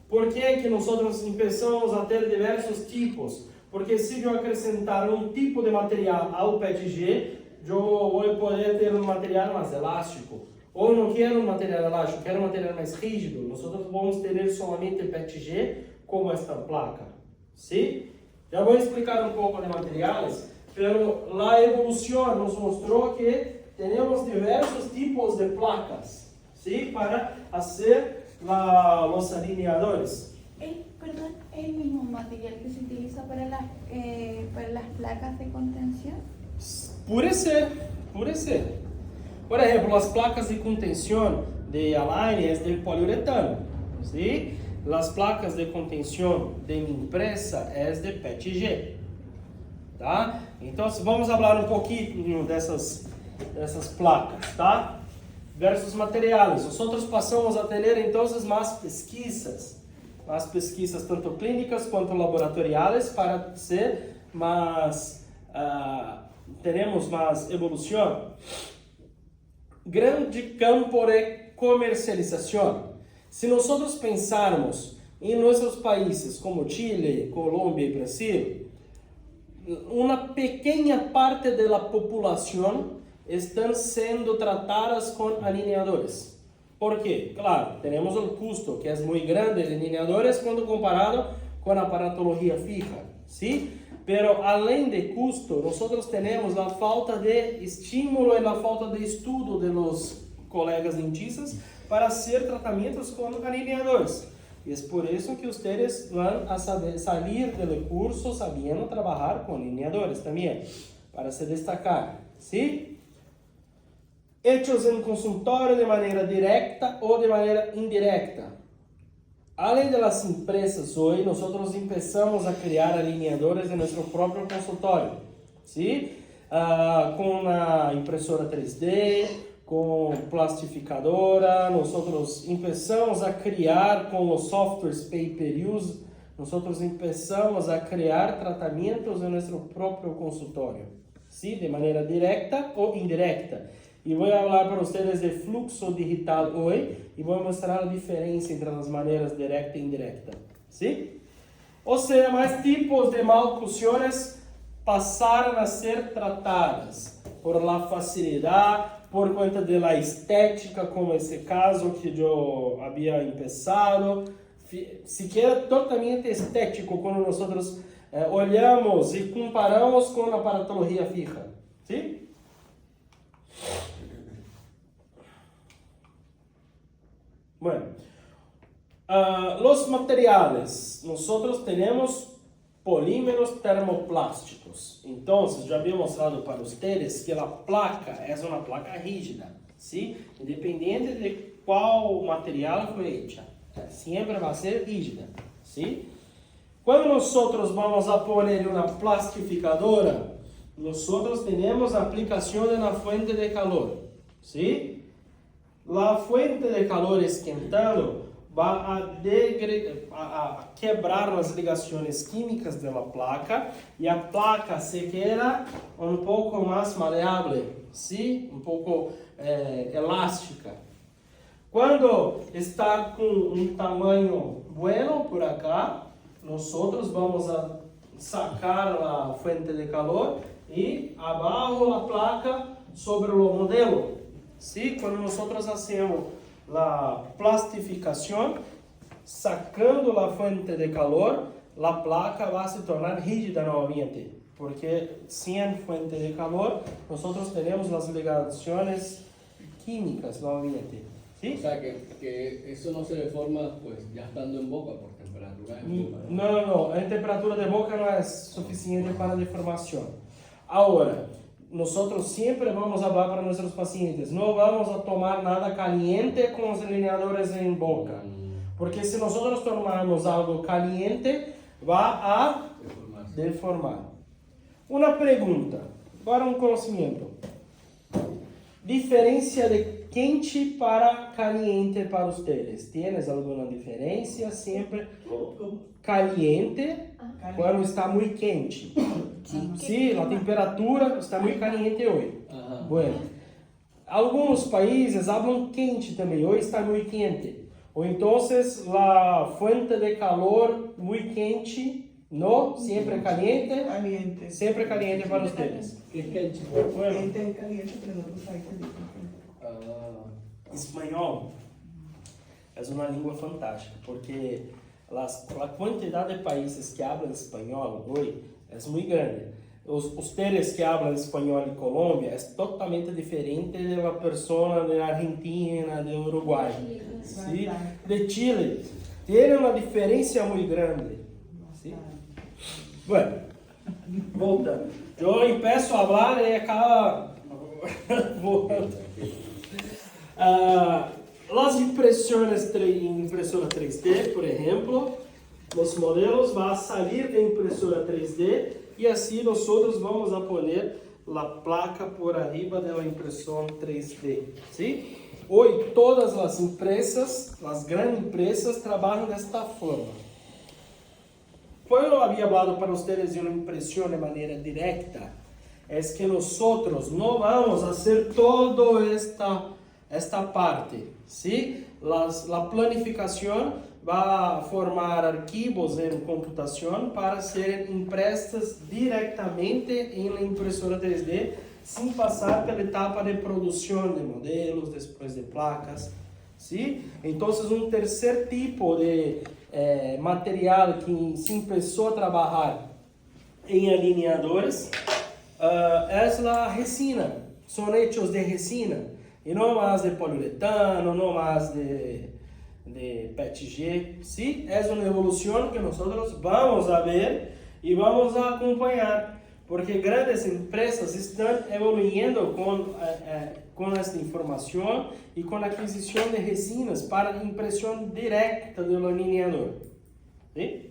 Por que nós começamos a ter diversos tipos? Porque se eu acrescentar um tipo de material ao PETG, eu vou poder ter um material mais elástico. Ou não quero um material elástico, quero um material mais rígido. Nós vamos ter somente PETG como esta placa. Sim? Já vou explicar um pouco de materiais, pero a evolução nos mostrou que temos diversos tipos de placas, sim, para fazer os alineadores. Perdón, ¿el mismo material que se utiliza para las placas de contención? Pode ser, pode ser. Por exemplo, as placas de contenção de Align é de poliuretano, sim? As placas de contenção de minha empresa é de PETG, tá? Então, vamos falar um pouquinho dessas placas, tá? Versus materiais. Nós passamos a ter, então, mais pesquisas tanto clínicas quanto laboratoriais para ser mais, teremos mais evolução. Grande campo de comercialização. Se nós pensarmos em nossos países como Chile, Colômbia e Brasil, uma pequena parte da população estão sendo tratadas com alineadores. Por quê? Claro, temos o custo que é muito grande de alineadores quando comparado com a aparatologia fija, sim? Pero além de custo, nós temos a falta de estímulo e a falta de estudo de los colegas dentistas para hacer tratamientos com alineadores. E é por isso que vocês vão a sair do curso sabendo trabalhar com alineadores também, para se destacar, sim? Hechos em consultório de maneira direta ou de maneira indirecta. Além das empresas, hoje nós começamos a criar alineadores em nosso próprio consultório, sim? Com a impressora 3D, com plastificadora, nós começamos a criar com os softwares pay-per-use, nós começamos a criar tratamentos em nosso próprio consultório, sim? De maneira direta ou indirecta. y voy a hablar para ustedes de fluxo digital hoy y voy a mostrar la diferencia entre las maneras directa e indirecta, ¿sí? O sea, más tipos de maloclusiones pasaron a ser tratadas por la facilidad, por cuenta de la estética, como ese caso que yo había empezado. Siquiera totalmente estético cuando nosotros olhamos y comparamos con la aparatología fija, ¿sí? Bueno, los materiales, nosotros tenemos polímeros termoplásticos. Entonces, ya había mostrado para ustedes que la placa es una placa rígida, ¿sí? Independiente de cuál material fue hecha, siempre va a ser rígida, ¿sí? Cuando nosotros vamos a poner una plastificadora, nosotros tenemos aplicación de una fuente de calor, ¿sí? La fuente de calor esquentando va a quebrar las ligaciones químicas de la placa y la placa se queda un poco más maleable, ¿sí? Un poco elástica. Cuando está con un tamaño bueno por acá, nosotros vamos a sacar la fuente de calor y abajo la placa sobre el modelo, ¿sí? Cuando nosotros hacemos la plastificación, sacando la fuente de calor, la placa va a se tornar rígida nuevamente, porque sin fuente de calor, nosotros tenemos las ligaciones químicas nuevamente, ¿sí? O sea, que eso no se deforma pues ya estando en boca por temperatura. No, a temperatura de boca no es suficiente para deformación. Ahora, nosotros siempre vamos a hablar para nuestros pacientes, no vamos a tomar nada caliente con los alineadores en boca, porque si nosotros tomamos algo caliente, va a deformar. Una pregunta, para un conocimiento. Diferencia de quente para caliente para ustedes. ¿Tienes alguna diferencia? Siempre caliente cuando está muy quente. Sí, la temperatura está muy caliente hoy. Ajá. Bueno, algunos países hablan quente también. Hoy está muy quente. O entonces la fuente de calor muy quente, no, siempre caliente. Caliente. Siempre caliente para ustedes. ¿Qué es quenchi? Bueno, Caliente, pero en otros países dicen espanhol é uma língua fantástica, porque a quantidade de países que falam espanhol hoje é muito grande. Ustedes que falam espanhol em Colômbia é totalmente diferente da pessoa de Argentina, de Uruguai, ¿sí? De Chile. Tem uma diferença muito grande. ¿Sí? Bueno, voltando. Eu empiezo a falar e acaba voltando. Las impresiones en impresora 3D, por ejemplo, los modelos van a salir de impresora 3D y así nosotros vamos a poner la placa por arriba de la impresión 3D, ¿sí? Hoy todas las empresas, las grandes empresas, trabajan de esta forma. Cuando había hablado para ustedes de una impresión de manera directa, es que nosotros no vamos a hacer toda esta parte, ¿sí? La planificación va a formar archivos en computación para ser impresas directamente en la impresora 3D sin pasar por la etapa de producción de modelos, después de placas, ¿sí? Entonces un tercer tipo de material que se empezó a trabajar en alineadores es la resina, son hechos de resina. E não mais de poliuretano, não mais de PETG, ¿sí? Es una evolución que nosotros vamos a ver y vamos a acompañar, porque grandes empresas están evoluyendo con esta información y con la adquisición de resinas para impresión directa del alineador, ¿sí?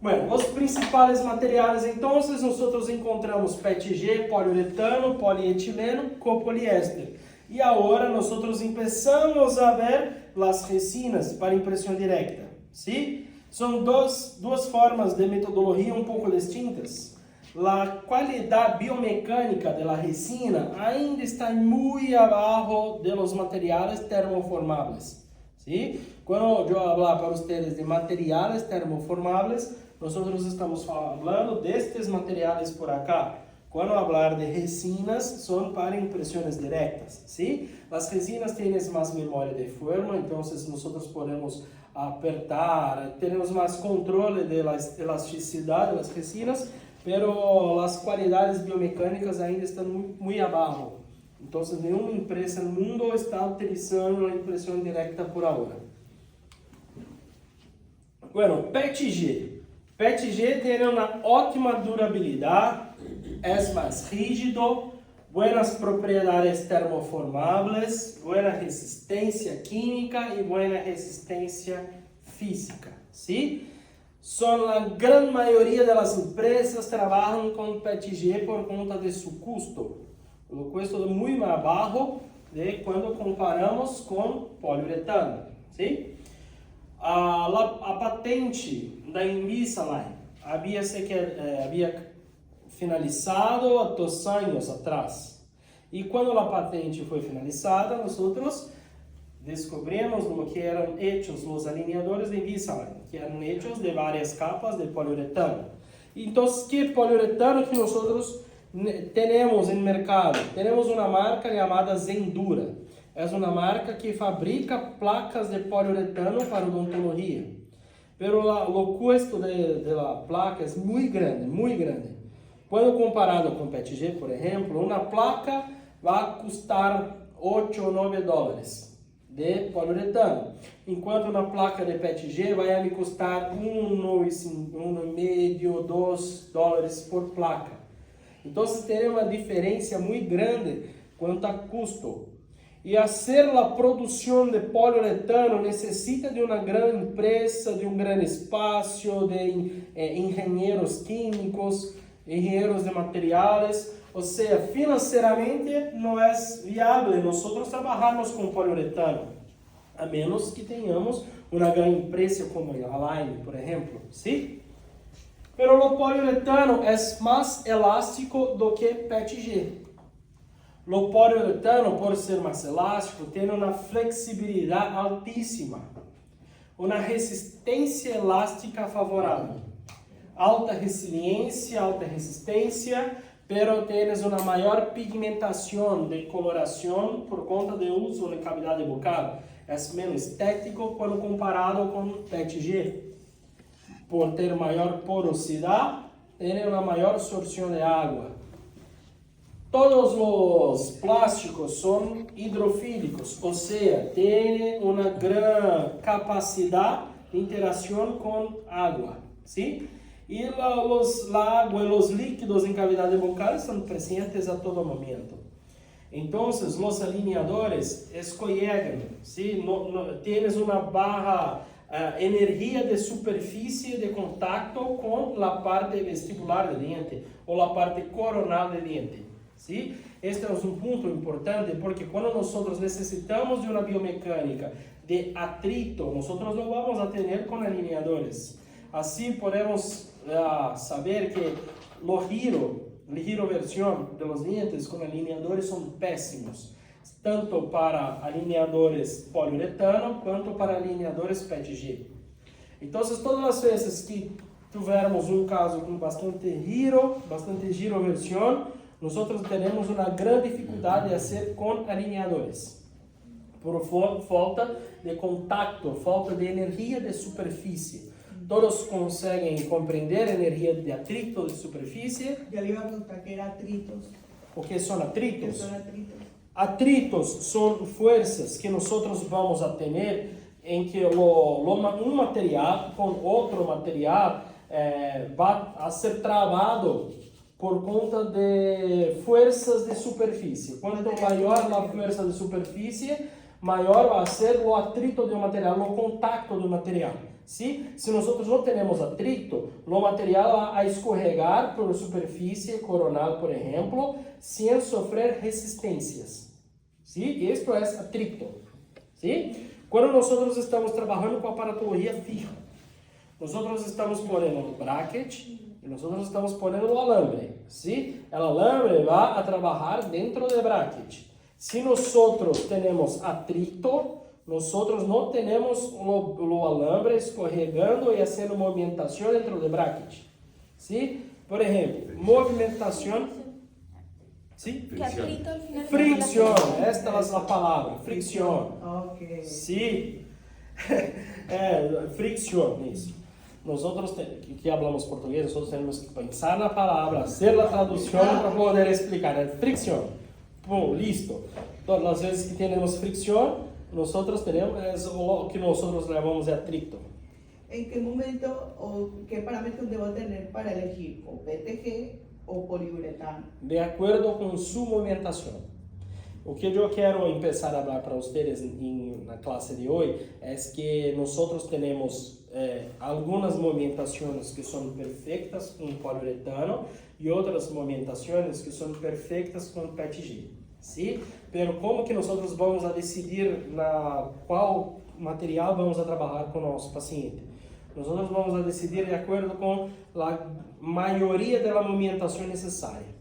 Bueno, los principales materiales entonces nosotros encontramos PETG, poliuretano, polietileno, copoliéster. Y ahora nosotros empezamos a ver las resinas para impresión directa, ¿sí? Son dos formas de metodología un poco distintas. la qualidade biomecânica da resina ainda está muito abaixo de los materiais termoformáveis. ¿Sí? Quando eu falar para vocês de materiais termoformáveis, nós estamos falando destes materiais por acá. Quando falar de resinas, são para impressões diretas. ¿Sí? As resinas têm mais memória de forma, então nós podemos apertar, temos mais controle da elasticidade das resinas, pero as qualidades biomecânicas ainda estão muito abaixo. Então, nenhuma empresa no mundo está utilizando a impressão direta por agora. Bueno, PETG. PETG tem uma ótima durabilidade, é mais rígido, buenas propriedades termoformáveis, buena resistência química e buena resistência física. ¿Sí? Son a grande maioria das empresas trabalham com PETG por conta de seu custo. O custo é muito mais baixo de quando comparamos com poliuretano. ¿Sí? A patente da Invisalign havia finalizado há 2 anos atrás. E quando a patente foi finalizada, nós descobrimos o que eram hechos os alinhadores de Invisalign, que eram hechos de várias capas de poliuretano. Então, que poliuretano que nós temos no mercado? Temos uma marca chamada Zendura. É uma marca que fabrica placas de poliuretano para odontologia. Pero o custo da placa é muito grande. Quando comparado com PETG, por exemplo, uma placa vai custar $8 ou $9 de poliuretano, enquanto uma placa de PETG vai me custar $1,5, $2 por placa. Então, tem uma diferença muito grande quanto a custo. E fazer a produção de poliuretano necessita de uma grande empresa, de um grande espaço, de engenheiros químicos, engenheiros de materiais. Ou seja, financeiramente não é viável nós trabalharmos com poliuretano, a menos que tenhamos uma grande empresa como a Line, por exemplo. ¿Sí? Pero o poliuretano é mais elástico do que PETG. O poliuretano, por ser mais elástico, tem uma flexibilidade altíssima, uma resistência elástica favorável, alta resiliência, alta resistência, pero tens uma maior pigmentação de coloração por conta do uso na cavidade bucal. É menos estético quando comparado com PETG. Por ter maior porosidade, tem uma maior absorção de água. Todos os plásticos são hidrofílicos, ou seja, têm uma grande capacidade de interação com água. ¿Sí? E a água e os líquidos em cavidade bucal estão presentes a todo momento. Então, os alinhadores escorregam, ¿sí? Tienes uma baixa energia de superfície de contato com a parte vestibular do dente ou a parte coronal do dente. ¿Sí? Este é um ponto importante porque quando nós necessitamos de uma biomecânica de atrito, nós não vamos a ter com alinhadores. Assim podemos saber que o giro versão de los dientes com alinhadores são péssimos, tanto para alinhadores poliuretano quanto para alinhadores PETG. Então, todas as vezes que tivermos um caso com bastante giro versão, nós teremos uma grande dificuldade de fazer com alinhadores, por falta de contato, falta de energia de superfície. Todos conseguem compreender a energia de atrito de superfície? Ya le iba a preguntar qué era atritos. O que são atritos? ¿Qué son atritos? Atritos são forças que nós vamos a ter em que um material com outro material vai ser travado por conta de forças de superfície. Quanto maior a força de superfície, maior vai ser o atrito do material, o contato do material. ¿Sí? Se nós não temos atrito, o material vai escorregar por superfície coronal, por exemplo, sem sofrer resistências. ¿Sí? Isto é atrito. ¿Sí? Quando nós estamos trabalhando com aparatologia fija, nós estamos pondo um bracket y nosotros estamos poniendo el alambre, ¿sí? El alambre va a trabajar dentro del bracket. Si nosotros tenemos atrito, nosotros no tenemos lo alambre escorregando y haciendo movimentación dentro del bracket, ¿sí? Por ejemplo, movimentación, ¿sí? Que atrito al final. Fricción, esta es la palabra, fricción. Ok. Sí, fricción, eso. Nosotros que hablamos portugués, nosotros tenemos que pensar la palabra, hacer la traducción para poder explicar. Fricción, pum, listo. Todas las veces que tenemos fricción, nosotros tenemos es lo que nosotros llamamos de atrito. ¿En qué momento o qué parámetros debo tener para elegir o PTG o poliuretano? De acuerdo con su movimentación. O que eu quero empezar a falar para vocês na classe de hoje é que nós temos algumas movimentações que são perfeitas com poliuretano e outras movimentações que são perfeitas com PETG, sim? Pero como que nós vamos a decidir na qual material vamos a trabalhar com o nosso paciente? Nós vamos a decidir de acordo com a maioria da movimentação necessária.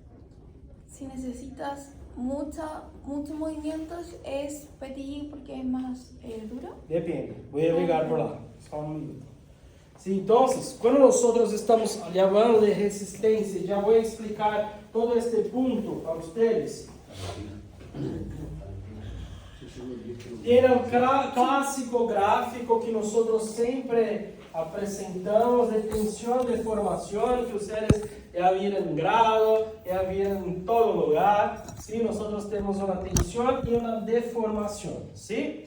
Si necesitas muchos movimientos, ¿es PTG porque es más duro? Depende, vou ligar por lá, só um minuto. Sim, então, quando nós estamos falando de resistência, já vou explicar todo este ponto para vocês. Tem um clássico gráfico que nós sempre apresentamos de tensão de formação, que vocês já viram em grado, já viram em todo lugar. Sim, nós temos uma tensão e uma deformação. Sim?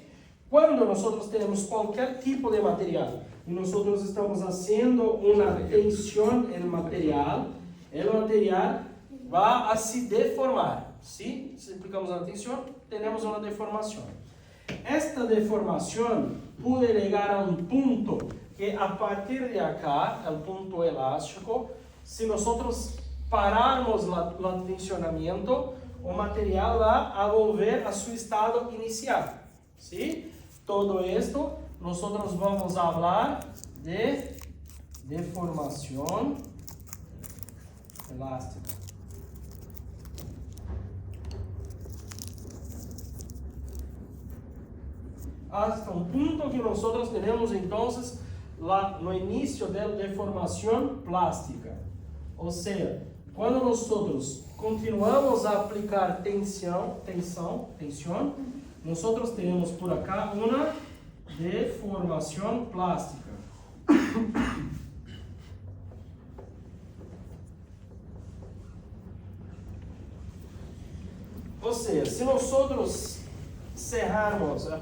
Quando nós temos qualquer tipo de material e nós estamos fazendo uma tensão no material, o material vai a se deformar. Sim? Se aplicamos a tensão, temos uma deformação. Esta deformação pode chegar a um ponto que a partir de acá, o ponto elástico, se nós pararmos o tensionamento, o material vai a volver a seu estado inicial. ¿Sí? Todo esto, nós vamos falar de deformação elástica. Hasta um ponto que nós temos, então, no início da deformação plástica. Ou seja, quando nós continuamos a aplicar tensão, nós temos por acá uma deformação plástica. Ou seja, se nós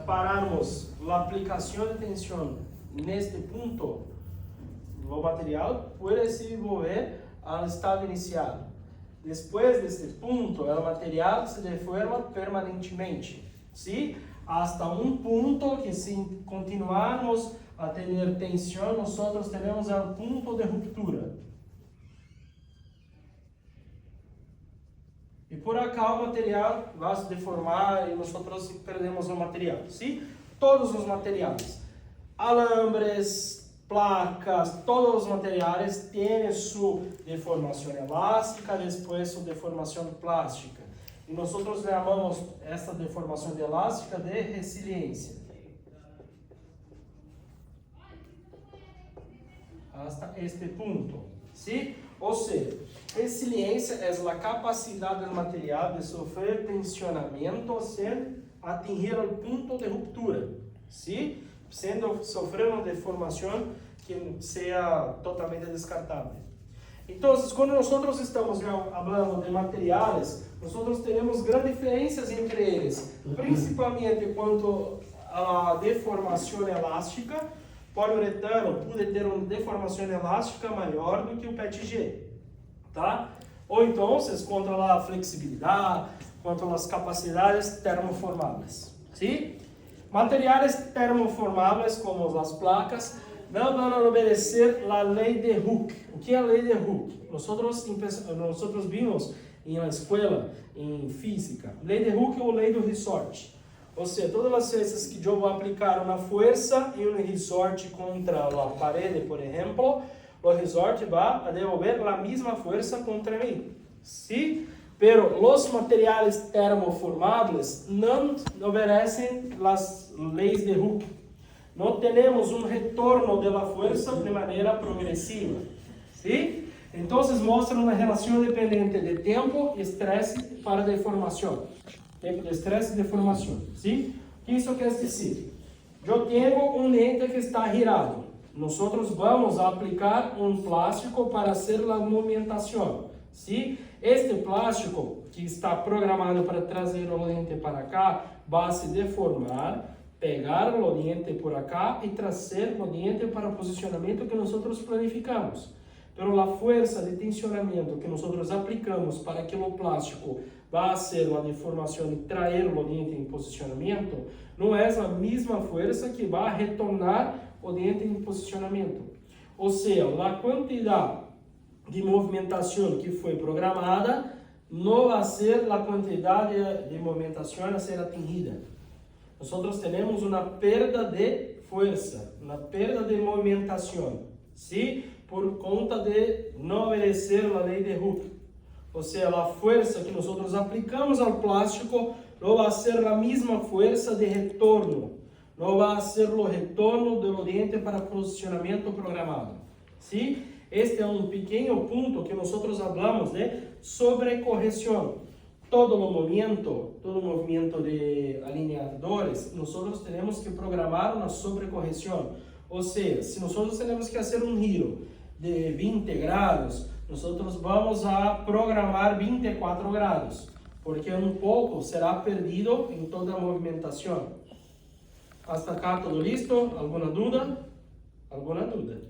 pararmos a aplicação de tensão neste ponto, o material pode se volver ao estado inicial. Depois deste ponto, o material se deforma permanentemente, ¿sí? Hasta um ponto que, se continuarmos a ter tensão, nós teremos o ponto de ruptura. E por acá o material vai se deformar e nós perdemos o material, ¿sí? Todos os materiais, alambres, placas, todos os materiais têm sua deformação elástica, depois sua deformação plástica. E nós chamamos esta deformação elástica de resiliência. Hasta este ponto, ¿sí? Ou seja, resiliência é a capacidade do material de sofrer tensionamento sem atingir o ponto de ruptura, ¿sí? Sofrer uma deformação que seja totalmente descartável. Então, quando nós estamos falando de materiais, nós temos grandes diferenças entre eles, principalmente quanto à deformação elástica. Poliuretano pode ter uma deformação elástica maior do que o PETG, tá? Ou então, quanto à flexibilidade, quanto às capacidades termoformáveis, ¿sí? Materiais termoformáveis, como as placas, não vão obedecer a lei de Hooke. O que é a lei de Hooke? Nós vimos na escola, em física, lei de Hooke ou lei do ressorte. Ou seja, todas as vezes que eu vou aplicar uma força e um ressorte contra a parede, por exemplo, o resorte va a devolver la misma fuerza contra mí, ¿sí? Pero los materiales termoformables no obedecen las leyes de Hooke. No tenemos un retorno de la fuerza de manera progresiva, ¿sí? Entonces muestra una relación dependiente de tiempo y estrés para deformación. Tiempo de estrés y deformación, ¿sí? ¿Qué eso quiere decir? Yo tengo un lente que está girado. Nosotros vamos a aplicar un plástico para hacer la movimentación, ¿sí? Este plástico que está programado para trazer o lente para acá va a se deformar, pegar o lente por acá y trazer o lente para o posicionamento que nosotros planificamos. Pero la fuerza de tensionamiento que nosotros aplicamos para que o plástico vá a hacer a deformação e trazer o lente em posicionamento, não é a mesma força que vai retornar o lente em posicionamento. Ou seja, a quantidade de movimentação que foi programada não vai ser a quantidade de movimentação a ser atingida. Nós temos uma perda de força, uma perda de movimentação, ¿sí? Por conta de não obedecer a lei de Hooke. Ou seja, a força que nós aplicamos ao plástico não vai ser a mesma força de retorno, não vai ser o retorno do lente para posicionamento programado. ¿Sí? Este é um pequeno ponto que nós falamos de sobrecorreção. Todo movimento de alineadores, nós temos que programar uma sobrecorreção. Ou seja, se nós temos que fazer um giro de 20 graus, nós vamos a programar 24 graus, porque um pouco será perdido em toda a movimentação. Hasta acá todo listo? Alguma dúvida? Alguma dúvida?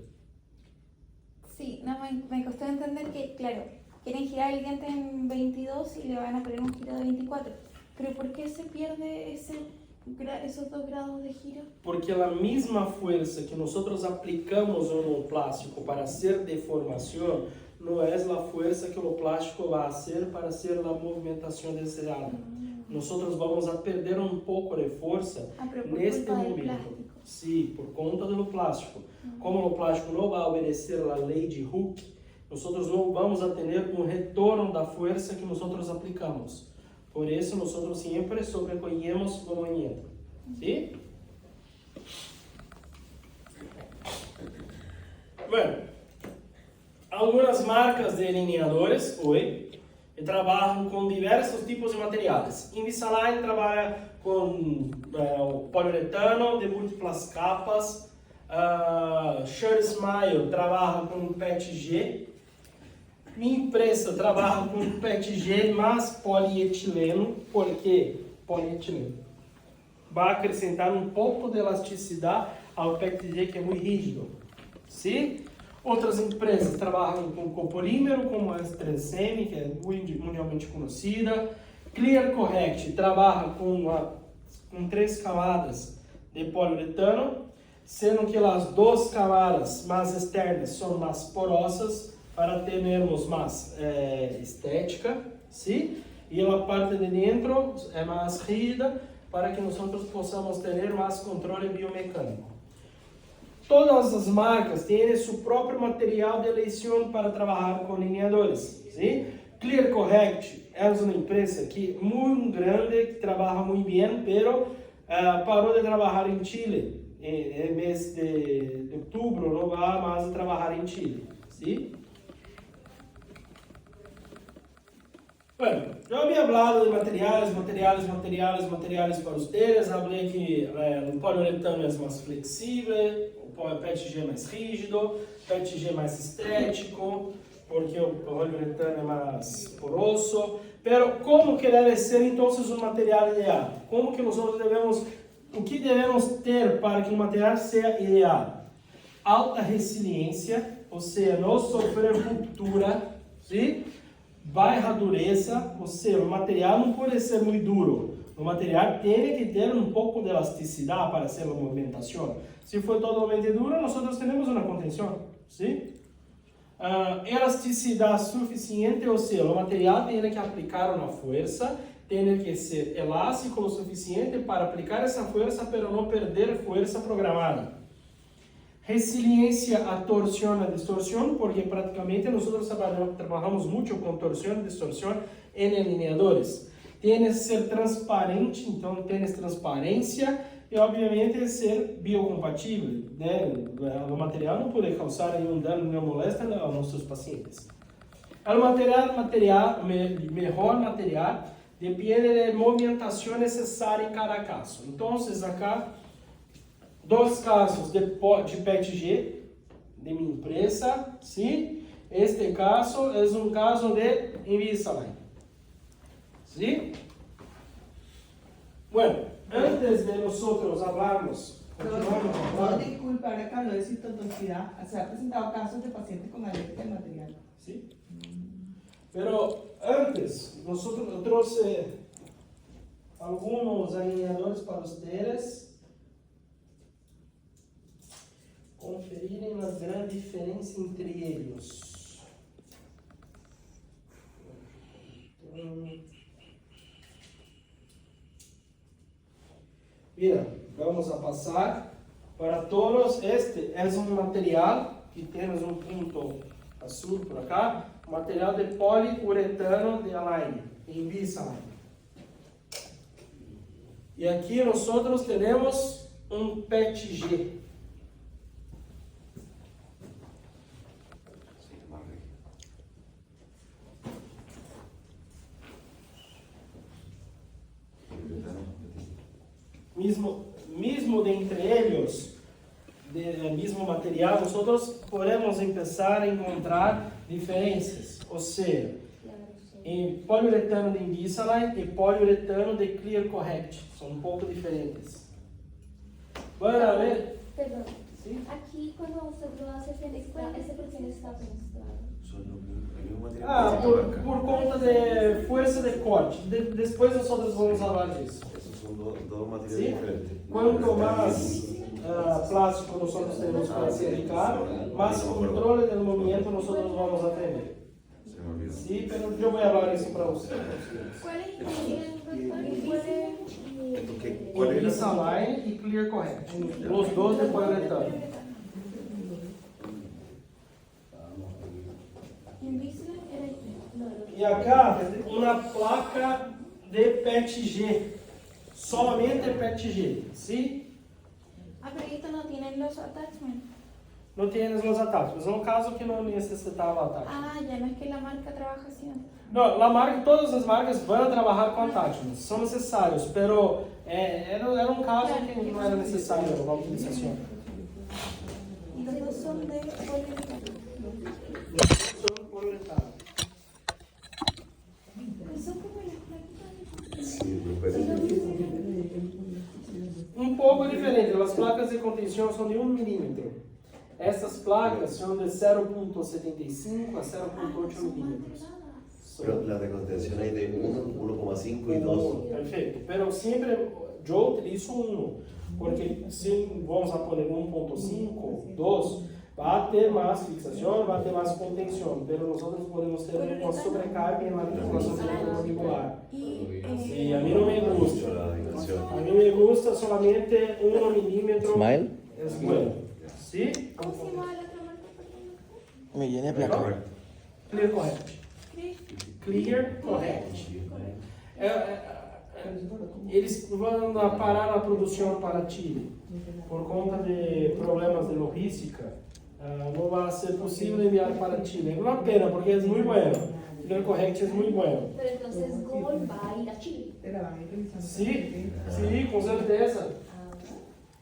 Sí, no, me costó entender que, claro, quieren girar el diente en 22 y le van a poner un giro de 24. Pero ¿por qué se pierde esos 2 grados de giro? Porque a mesma força que nós aplicamos no plástico para hacer deformação não é a força que o plástico vai fazer para hacer a movimentação desejada. Nós vamos a perder um pouco de força neste momento. Sim, por conta do plástico. Como o plástico não vai obedecer a lei de Hooke, nós não vamos a ter um retorno da força que nós aplicamos. Por isso, nós sempre sobrecorremos o movimento. Sim? Bueno, algumas marcas de alineadores hoje trabalham com diversos tipos de materiais. Invisalign trabalha com poliuretano de múltiplas capas. Sure Smile trabalha com PETG. Minha empresa trabalha com PETG mais polietileno. Por quê? Polietileno vai acrescentar um pouco de elasticidade ao PETG, que é muito rígido. Sim? Outras empresas trabalham com copolímero, como a S3M, que é mundialmente conhecida. Clear Correct trabalha com 3 camadas de poliuretano, sendo que as 2 camadas mais externas são mais porosas para termos mais estética, sim? E a parte de dentro é mais rígida para que nós possamos ter mais controle biomecânico. Todas as marcas têm seu próprio material de eleição para trabalhar com alineadores. Sim? Clear Correct é uma empresa que muito grande, que trabalha muito bem, pero parou de trabalhar em Chile. No mês de outubro não vai mais trabalhar em Chile. Sim? Bueno, eu havia falado de materiais para vocês. Falei que o poliuretano é mais flexível, o PETG é mais rígido, o PETG é mais estético, porque o poliuretano é mais poroso. Pero como que deve ser então um material ideal? Como que nós devemos, o que devemos ter para que o material seja ideal? Alta resiliência, ou seja, não sofrer ruptura, sim? Baixa dureza, ou seja, o material não pode ser muito duro. O material tem que ter um pouco de elasticidade para ser a movimentação. Se for totalmente duro, nós temos uma contenção, sim? Elasticidade suficiente, ou seja, o material tem que aplicar uma força, tem que ser elástico o suficiente para aplicar essa força, mas não perder força programada. Resiliencia a torsión, a distorsión, porque prácticamente nosotros trabajamos mucho con torsión y distorsión en alineadores. Tienes que ser transparente, entonces tienes transparencia y obviamente ser biocompatible, né? O material não pode causar nenhum dano, nenhuma moléstia aos nossos pacientes. O mejor material depende da movimentação necessária em cada caso. Então, acá, 2 casos de PETG de minha empresa, ¿sí? Este caso é um caso de Invisalign, ¿sí? Bueno, antes de nosotros hablarmos, continuamos No, hablando, disculpar acá, no es sintotoxicidad. Se han presentado casos de pacientes con alergia al material. ¿sí? Pero antes, nosotros eu trouxe algunos alineadores para ustedes conferirem a grande diferença entre eles. Mira, vamos a pasar para todos. Este é um material que temos um ponto azul por acá, material de poliuretano de Align, Invisalign. E aqui nós temos um PETG. Mismo de entre eles, do mesmo material, nós podemos começar a encontrar diferenças. Ou seja, em poliuretano de Invisalign e poliuretano de Clear Correct. São um pouco diferentes. Para ver. Perdón. ¿Sí? Aquí cuando usted lo hace fenestrado, ¿ese por qué no está fenestrado? Son el mismo material Ah, que se marca. por conta de força de corte. Depois nós vamos falar disso. Esos son dos materiales ¿Sí? diferentes. Quanto mais plástico nós temos para se aplicar, mais controle do movimento nós vamos a ter. Se me olvidó. Sí, pero yo voy a hablar eso para ustedes. ¿Cuál es el ¿Cuál era? Invisalign y Clear Correct. Los dos de poliuretano. Invisalign era el E acá, uma placa de PETG. Solamente PETG, ¿sí? Ah, pero esto no tienen los attachments. Não tienes os attachments. É um caso que não necessitava attachment. Ah, ya no es que la marca trabaja así. Não, todas as marcas vão trabalhar com attachments. São necessários, pero era um caso que não era necessário a utilização. Y los dos son de poliuretano. São poliuretano. Son como las plaquitas de... Sí, me parece. Um pouco diferente. As placas de contenção são de 1 milímetro. Essas placas são de 0.75 a 0.8 milímetros. Pero la de contención hay de 1, 1,5 y 2. Perfeito. Pero sempre eu utilizo 1, porque se vamos a poner 1.5, 2, vai ter mais fixação, vai ter mais contenção, pero nós podemos ter uma sobrecarga na articulação cervicular. E a mim não me gusta. La dimensión. A mim me gusta solamente 1 milímetro. Smile. Es bueno. ¿Sí? ¿Cómo se llama la otra marca? Perdón. Me llené de placa. Clear Correct. Clear Correct. Eles vão parar a produção para Chile por conta de problemas de logística. Não vai ser possível enviar para Chile. É uma pena porque é muito bueno. Clear Correct é muito bueno. Pero entonces Gol va a ir a Chile. Te la van a ir revisando. Sim, com certeza.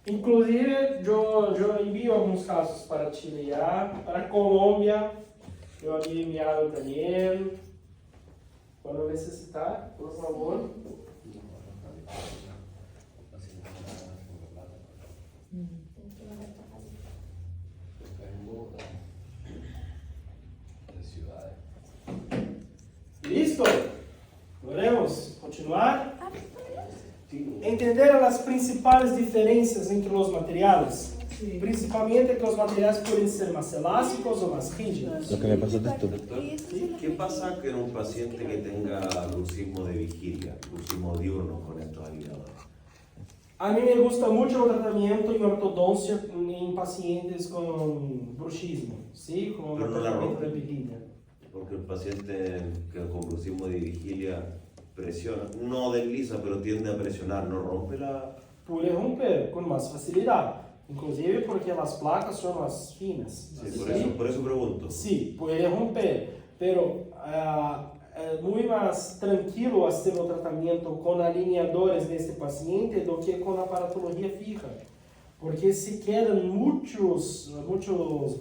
Inclusive, eu envio alguns casos para Chile já, para Colômbia, eu havia enviado também. Quando necessitar, por favor. Listo? Podemos continuar? Entender as principais diferenças entre os materiais? Sí. Principalmente que os materiais podem ser mais elásticos ou mais rígidos. Lo que me pasó de esto. Doctor, ¿qué pasa con un paciente que tenga bruxismo de vigilia, bruxismo diurno con estos alineadores? A mí me gusta mucho el tratamiento en ortodoncia en pacientes con bruxismo, ¿sí? Con Pero no la tratamiento rompe. de vigilia. Porque el paciente que con bruxismo de vigilia presiona, no desliza, pero tiende a presionar, no rompe la... Puede romper con más facilidad, inclusive porque las placas son más finas. Sí, por eso pregunto. Sí, puede romper, pero es muy más tranquilo hacer el tratamiento con alineadores de este paciente do que con aparatología fija. Porque se quedan muchos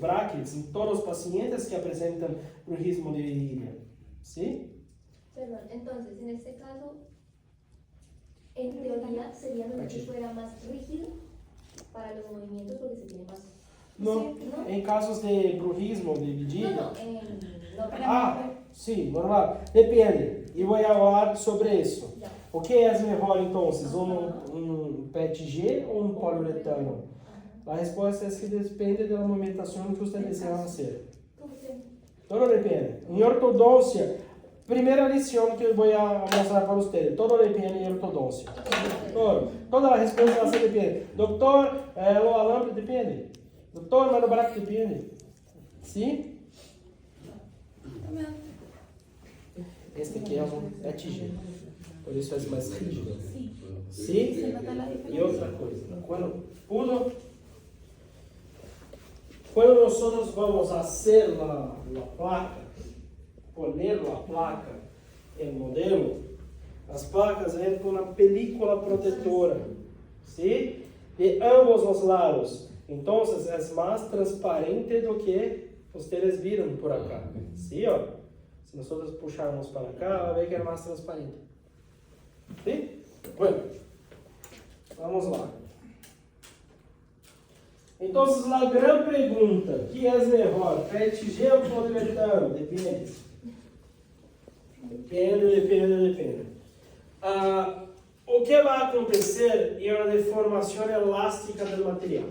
brackets en todos los pacientes que presentan bruxismo de vigilia. ¿Sí? Perdón, entonces, en este caso, en teoría sería mejor que fuera más rígido para los movimientos porque se tiene más... No, Sí, ¿no? en casos de bruxismo de vigilia. No, normal. Ah, sí, normal. Depende. Y voy a hablar sobre eso. Ya. O que é melhor, então? Um PET-G ou um poliuretano? A resposta é que depende da movimentação que você deseja fazer. ¿Cómo se llama? Todo depende. Em ortodôncia, primeira lição que eu vou mostrar para vocês. Todo depende em ortodôncia. Toda a resposta vai ser depende. Doutor, o alambre depende. Doutor, mas o braço depende. Sim? Este aqui é um PET-G. Por isso é mais rígido. Sí. Sim? Se nota la E diferencia. outra coisa, quando nós vamos fazer a placa, poner a placa em modelo, as placas vêm com uma película protetora, ¿sí? De ambos os lados. Então, é mais transparente do que vocês viram por acá. ¿Sí? Ó. Se nós puxarmos para cá, vai ver que é mais transparente. ¿Sí? Bueno, vamos lá. Então, a grande pergunta, que é melhor, PET-G ou poliuretano? Depende. Depende. O que vai acontecer é uma deformação elástica do material.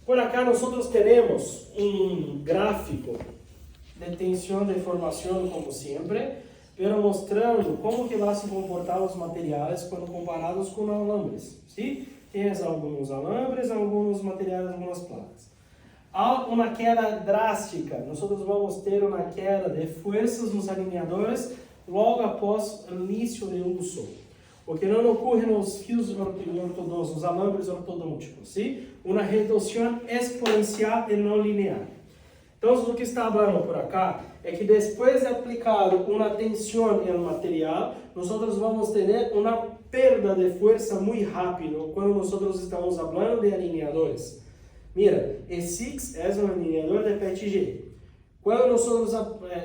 Por acá nós temos um gráfico de tensão de deformação, como sempre, pero mostrando como que vai se comportar os materiais quando comparados com alambres, ¿sí? Tens alguns alambres, alguns materiais, algumas placas. Há uma queda drástica, nós vamos ter uma queda de forças nos alineadores logo após o início do uso, o que não ocorre nos fios ortodônticos, nos alambres ortodônticos, ¿sí? Uma redução exponencial e não linear. Então, o que está falando por acá é que depois de aplicado uma tensão no material, nós vamos ter uma perda de força muito rápido quando nós estamos falando de alineadores. Mira, E6 é um alineador de PET-G. Quando nós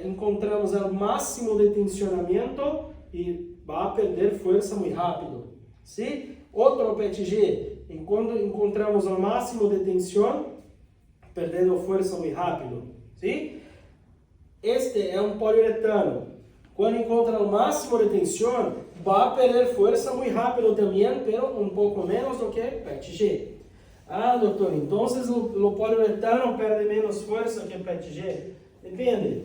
encontramos o máximo de tensionamento, e vai perder força muito rápido. ¿Sí? Outro PET-G, quando encontramos o máximo de tensão, perdendo força muito rápido. ¿Sí? Este é um poliuretano. Quando encontra o máximo de tensão, vai perder força muito rápido também, pero um pouco menos do que PET-G. Ah, doutor, então o poliuretano perde menos força que o PET-G? Depende.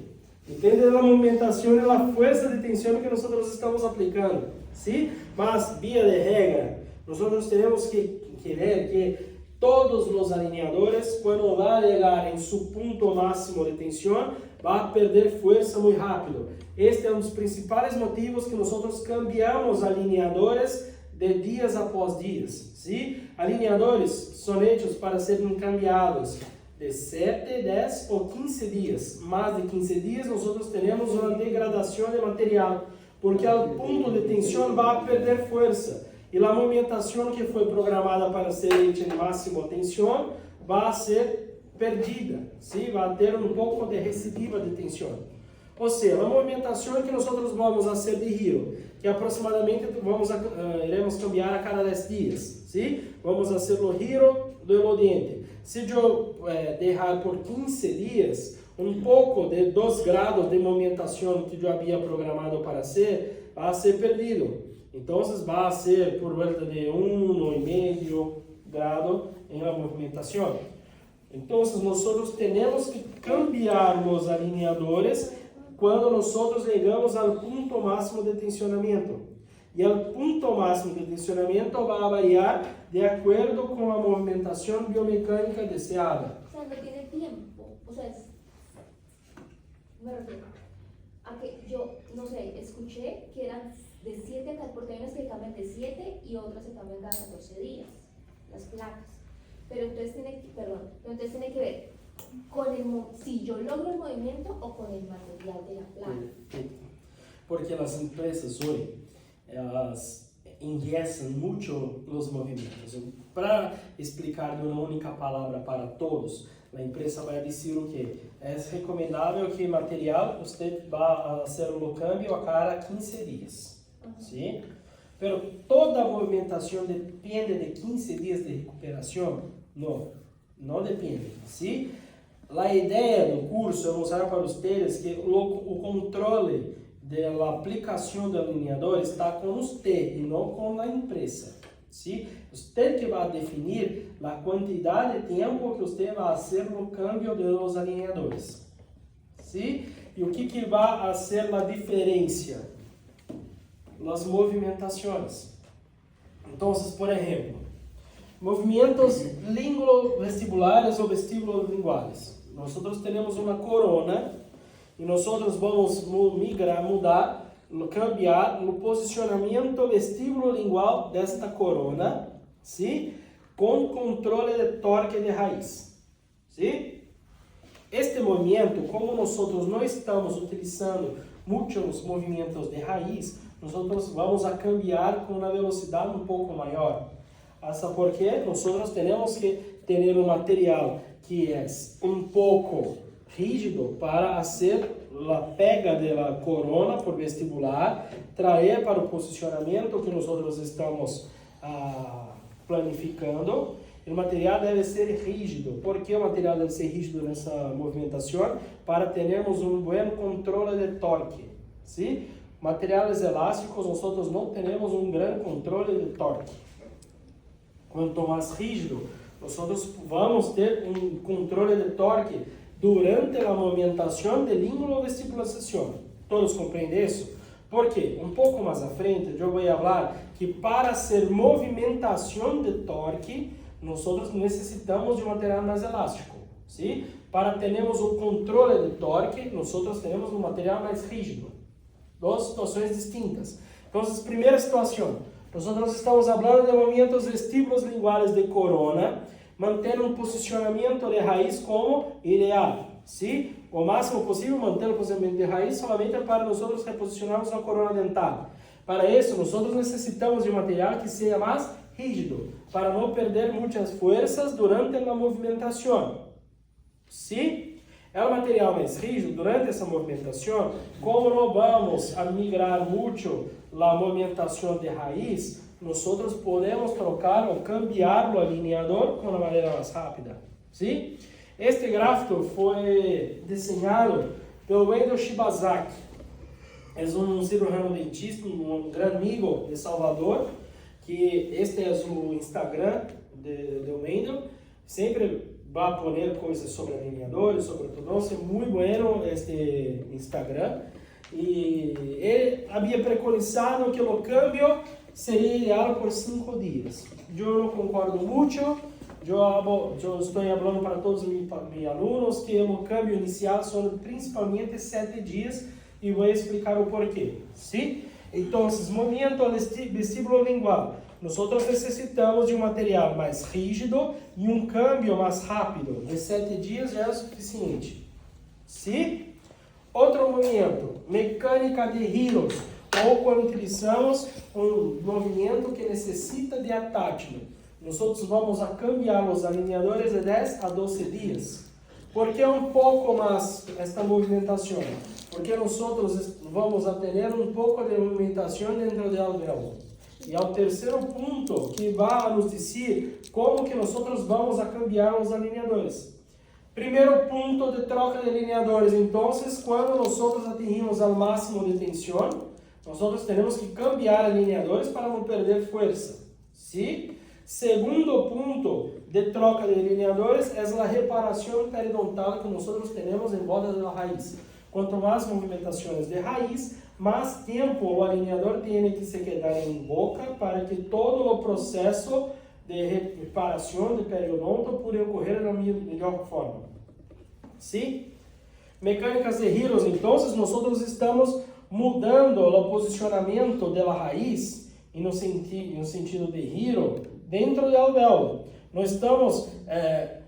Depende da movimentação e da força de tensão que nós estamos aplicando. ¿Sí? Mas, via de regra, nós temos que ver que todos os alineadores, quando vai chegar em seu ponto máximo de tensão, vai perder força muito rápido. Este é um dos principais motivos que nós cambiamos alineadores de dias após dias. ¿Sí? Alineadores são hechos para serem cambiados de 7, 10 ou 15 dias. Mais de 15 dias, nós temos uma degradação de material, porque ao ponto de tensão vai perder força. E a movimentação que foi programada para ser feita em máxima tensão vai ser perdida, ¿sí? Vai ter um pouco de recidiva de tensão. Ou seja, a movimentação que nós vamos fazer de giro, que aproximadamente iremos cambiar a cada 10 dias, ¿sí? Vamos fazer o giro do diente. Se eu deixar por 15 dias, um pouco de 2 graus de movimentação que eu havia programado para ser, vai ser perdido. Então, vai ser por volta de 1,5 grado em la movimentação. Então, nós temos que cambiar os alineadores quando nós chegamos ao ponto máximo de tensionamento. Y el punto máximo de tensionamiento va a variar de acuerdo con la movimentación biomecánica deseada. O sea, no tiene tiempo. O sea, me refiero a que yo, no sé, escuché que eran de 7 a 14, porque hay unas que cambian de 7 y otras se cambian cada 14 días, las placas. Pero entonces tiene que ver con si yo logro el movimiento o con el material de la placa. Porque las empresas hoy, elas engessam mucho los movimientos. Para explicar de una única palabra para todos, la empresa va a decir o que es recomendable que material usted va a hacer un cambio a cada 15 días. ¿Sí? Pero toda movimentación depende de 15 días de recuperación. No depende. ¿Sí? La idea del curso es mostrar para ustedes que o controle de la aplicación del alineador está con usted y no con la empresa. ¿Sí? Usted que va a definir la cantidad de tiempo que usted va a hacer el cambio de los alineadores. ¿Sí? Y o que va a hacer la diferencia? Las movimentaciones. Entonces, por ejemplo, movimientos linguovestibulares o vestibulolinguales. Nosotros tenemos una corona y nosotros vamos mudar, cambiar o posicionamento vestibulolingual desta corona, ¿sí? Com controle de torque de raiz, ¿sí? Este movimento, como nosotros no estamos utilizando muchos movimientos de raiz, nosotros vamos a cambiar con una velocidad un poco mayor. Hasta porque nosotros tenemos que tener un material que es un poco rígido para hacer la pega de la corona por vestibular, traer para el posicionamiento que nosotros estamos planificando. El material debe ser rígido. ¿Por qué el material debe ser rígido en esa movimentación? Para tenermos un buen control de torque. ¿Sí? Materiales elásticos, nosotros no tenemos un gran control de torque. Quanto mais rígido, nosotros vamos ter um controle de torque durante a movimentação de língua vestibulação. Todos compreendem isso? Porque um pouco mais à frente eu vou falar que para ser movimentação de torque, nós necessitamos de um material mais elástico. ¿Sí? Para termos o controle de torque, nós temos um material mais rígido. Duas situações distintas. Então, primeira situação. Nós estamos falando de movimentos vestíbulos linguales de corona, mantendo um posicionamento de raiz como ideal. ¿Sí? O máximo possível, manter o posicionamento de raiz solamente para nós reposicionarmos a corona dental. Para isso, nós necessitamos de material que seja mais rígido, para não perder muitas forças durante a movimentação. ¿Sí? É um material mais rígido durante essa movimentação, como não vamos a migrar muito a movimentação de raiz, nós podemos trocar ou cambiar o alineador com uma maneira mais rápida. ¿Sí? Este gráfico foi desenhado pelo Wendell Shibazaki. É um cirurgião dentista, um grande amigo de Salvador, que este é o Instagram de Wendell. Sempre va a poner coisas sobre alineadores, sobre ortodoncia. Muy bueno este Instagram. Y él había preconizado que el cambio sería ideal por 5 días. Yo no concordo mucho. Yo estoy hablando para todos mis alunos que el cambio inicial son principalmente 7 días y voy a explicar el porqué. ¿Sí? Entonces, movimiento vestíbulo-lingual. Nós necessitamos de um material mais rígido e um câmbio mais rápido. De 7 dias já é o suficiente. ¿Sí? Outro movimento, mecânica de giros, ou quando utilizamos um movimento que necessita de attachment. Nós vamos a cambiar os alineadores de 10 a 12 dias. ¿Por que um pouco mais esta movimentação? Porque nós vamos a ter um pouco de movimentação dentro do alvéolo. E ao terceiro ponto, que vai nos dizer como que nós vamos a cambiar os alineadores. Primeiro ponto de troca de alineadores. Então, quando nós atingimos ao máximo de tensão, nós temos que cambiar alineadores para não perder força. ¿Sí? Segundo ponto de troca de alineadores é a reparação periodontal que nós temos em volta da raiz. Quanto mais movimentações de raiz, más tiempo o alineador tiene que se quedar en boca para que todo el proceso de reparación de periodonto pueda ocurrir de la mejor forma. ¿Sí? Mecánicas de giros, entonces nosotros estamos mudando el posicionamiento de la raíz en un sentido de giro dentro del alvéolo. No estamos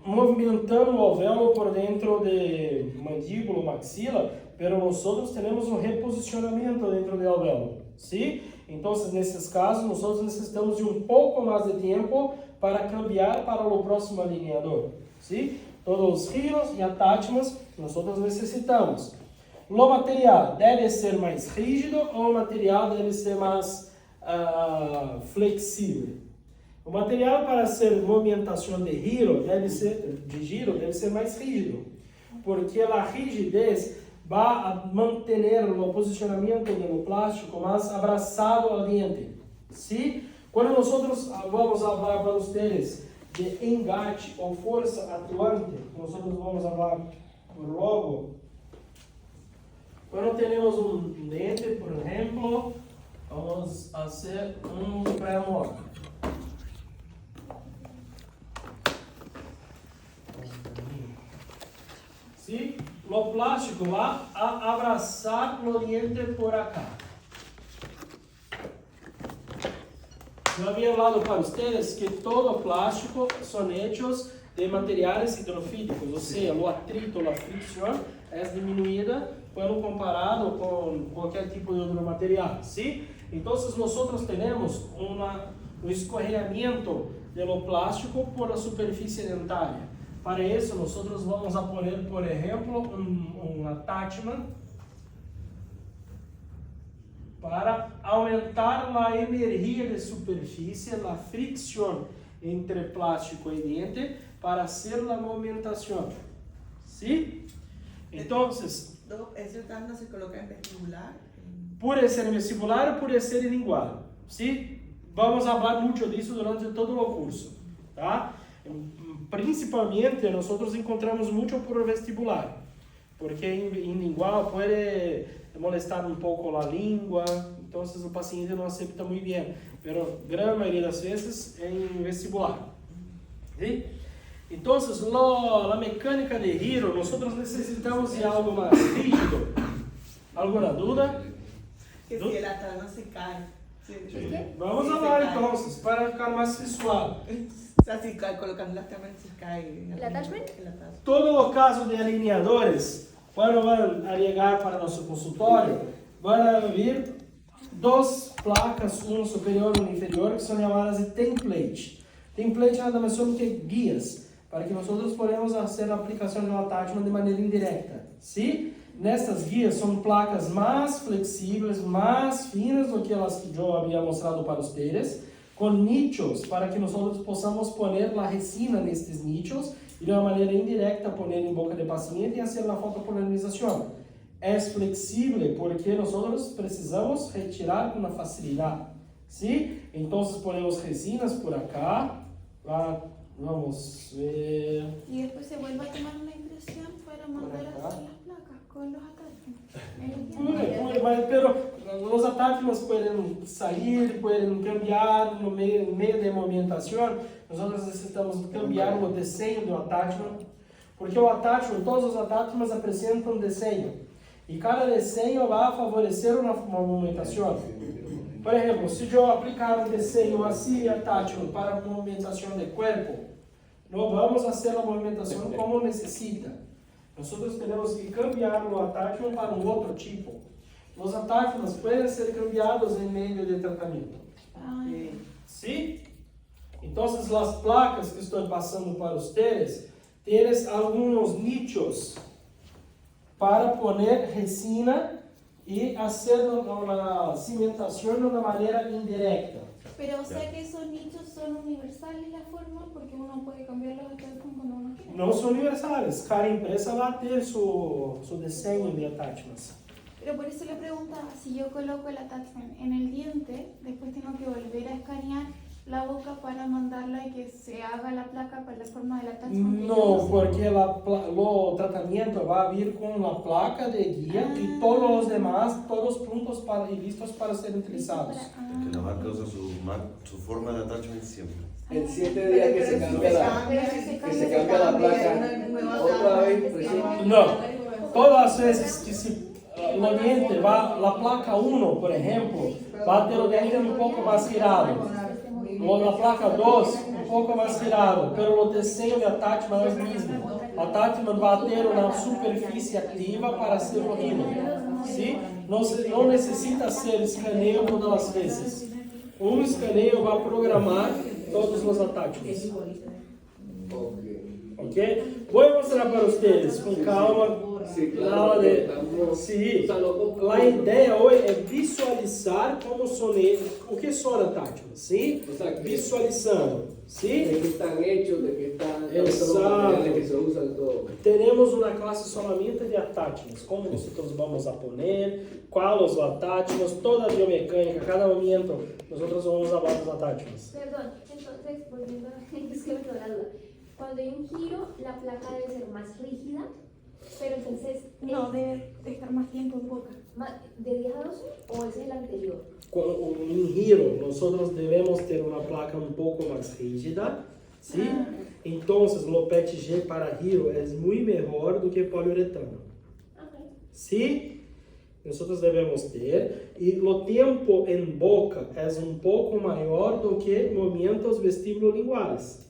movimentando el alvéolo por dentro de mandíbula o maxila, pero nosotros tenemos un reposicionamiento dentro del alvéolo, ¿sí? Entonces, nesses casos, nosotros necesitamos de un poco más de tiempo para cambiar para el próximo alineador, ¿sí? Todos los giros y attachments nosotros necesitamos. Lo material debe ser más rígido o el material debe ser más flexible. El material para hacer movimentación de giro debe ser más rígido, porque la rigidez va a mantener el posicionamiento del plástico más abrazado al diente, ¿sí? Cuando nosotros vamos a hablar para ustedes de engate o fuerza actuante, nosotros vamos a hablar luego. Cuando tenemos un diente, por ejemplo, vamos a hacer un premor. ¿Sí? Lo plástico va a abrazar el diente por acá. Yo había hablado para ustedes que todo plástico son hechos de materiales hidrofílicos, o sea, el atrito, la fricción es disminuida cuando comparado con cualquier tipo de otro material, ¿sí? Entonces nosotros tenemos un escorreamiento de lo plástico por la superficie dentaria. Para eso nosotros vamos a poner, por ejemplo, un attachment para aumentar la energía de superficie, la fricción entre plástico y diente para hacer la movimentación. ¿Sí? Entonces, ¿ese no se coloca en vestibular? puede ser en vestibular o puede ser en lingual. ¿Sí? Vamos a hablar mucho de eso durante todo el curso. ¿Tá? Principalmente nosotros encontramos mucho por el vestibular, porque en lingual puede molestar un poco la lengua, entonces el paciente no acepta muy bien, pero gran mayoría de las veces en vestibular. ¿Sí? Entonces, la mecánica de giro, nosotros necesitamos de algo más rígido. ¿Alguna duda? Que si el attachment se cae. Sí. ¿Qué? Vamos a hablar entonces, para ficar más visual. O sea, si colocando el attachment se cae. ¿El attachment? El attachment. Todo los casos de alineadores, cuando van a llegar para nuestro consultorio, van a ver dos placas, una superior y una inferior, que son llamadas de template. Template nada más son que guías, para que nosotros podamos hacer la aplicación del attachment de manera indirecta, ¿sí? Nestas guías son placas más flexibles, más finas do que las que yo había mostrado para ustedes, con nichos para que nosotros podamos poner la resina en estos nichos y de una manera indirecta poner en boca del paciente y hacer la fotopolarización. Es flexible porque nosotros precisamos retirar con facilidad, ¿sí? Entonces ponemos resinas por acá, vamos ver. Y después se vuelve a tomar una impresión para mandar a hacer las placas con los attachments. Pero los attachments pueden salir, pueden cambiar no medio de movimentación. Nosotros necesitamos cambiar o diseño do attachment, porque o attachment, todos os attachments apresentam diseño e cada diseño vai favorecer uma movimentação. Por exemplo, se eu aplicar um diseño assim, attachment para movimentação de corpo, não vamos fazer a movimentação como necessita. Nós temos que cambiar o attachment para um outro tipo. Os attachments podem ser cambiados em meio de tratamento. ¿Sí? Entonces, las placas que estoy pasando para ustedes, tienes algunos nichos para poner resina y hacer una cimentación de una manera indirecta. Pero o sea que esos nichos son universales la forma porque uno puede cambiar los attachments cuando uno quiere. No son universales, cada empresa va a tener su diseño de attachments. Pero por eso le preguntaba, si yo coloco el attachment en el diente, después tengo que volver a escanear la boca para mandarla y que se haga la placa para la forma del attachment? No, porque o tratamento va a vir con la placa de guía y todos los demás, todos puntos y listos para ser utilizados. Es que la marca usa su forma de attachment siempre. En 7 días que se cambia la placa, otra vez presiona. No, todas las veces que el ambiente va, la placa 1, por ejemplo, va a ter o dente un poco más girado. La placa 2, un poco más girado, pero el diseño de attachment es el mismo. Attachment va a ter una superficie activa para ser corrido. ¿Sí? No necesita ser escaneo todas las veces. Un escaneo va a programar todos los attachments. ¿Ok? Voy a mostrar para ustedes con calma. Sí, claro. Sí, a ideia hoje é visualizar como são o que são attachments, sim? Visualizando, sim? De que están hechos, de que están Exacto. los materiales que se usan, todo. Teremos uma classe solamente de attachments, como nós vamos a poner, quais os attachments, toda a biomecânica, cada momento nós vamos falar dos attachments. Perdón, entonces, volviendo a es que me quedó la duda. Cuando hay un giro, la placa debe ser más rígida, pero entonces... No, debe estar más tiempo en boca. ¿De 10 a 12 o es el anterior? Em giro, nós devemos ter uma placa um pouco mais rígida, sim? Então, o PETG para giro é muito melhor do que poliuretano. Sim? Nós devemos ter, e o tempo em boca é um pouco maior do que movimentos vestibulolinguales.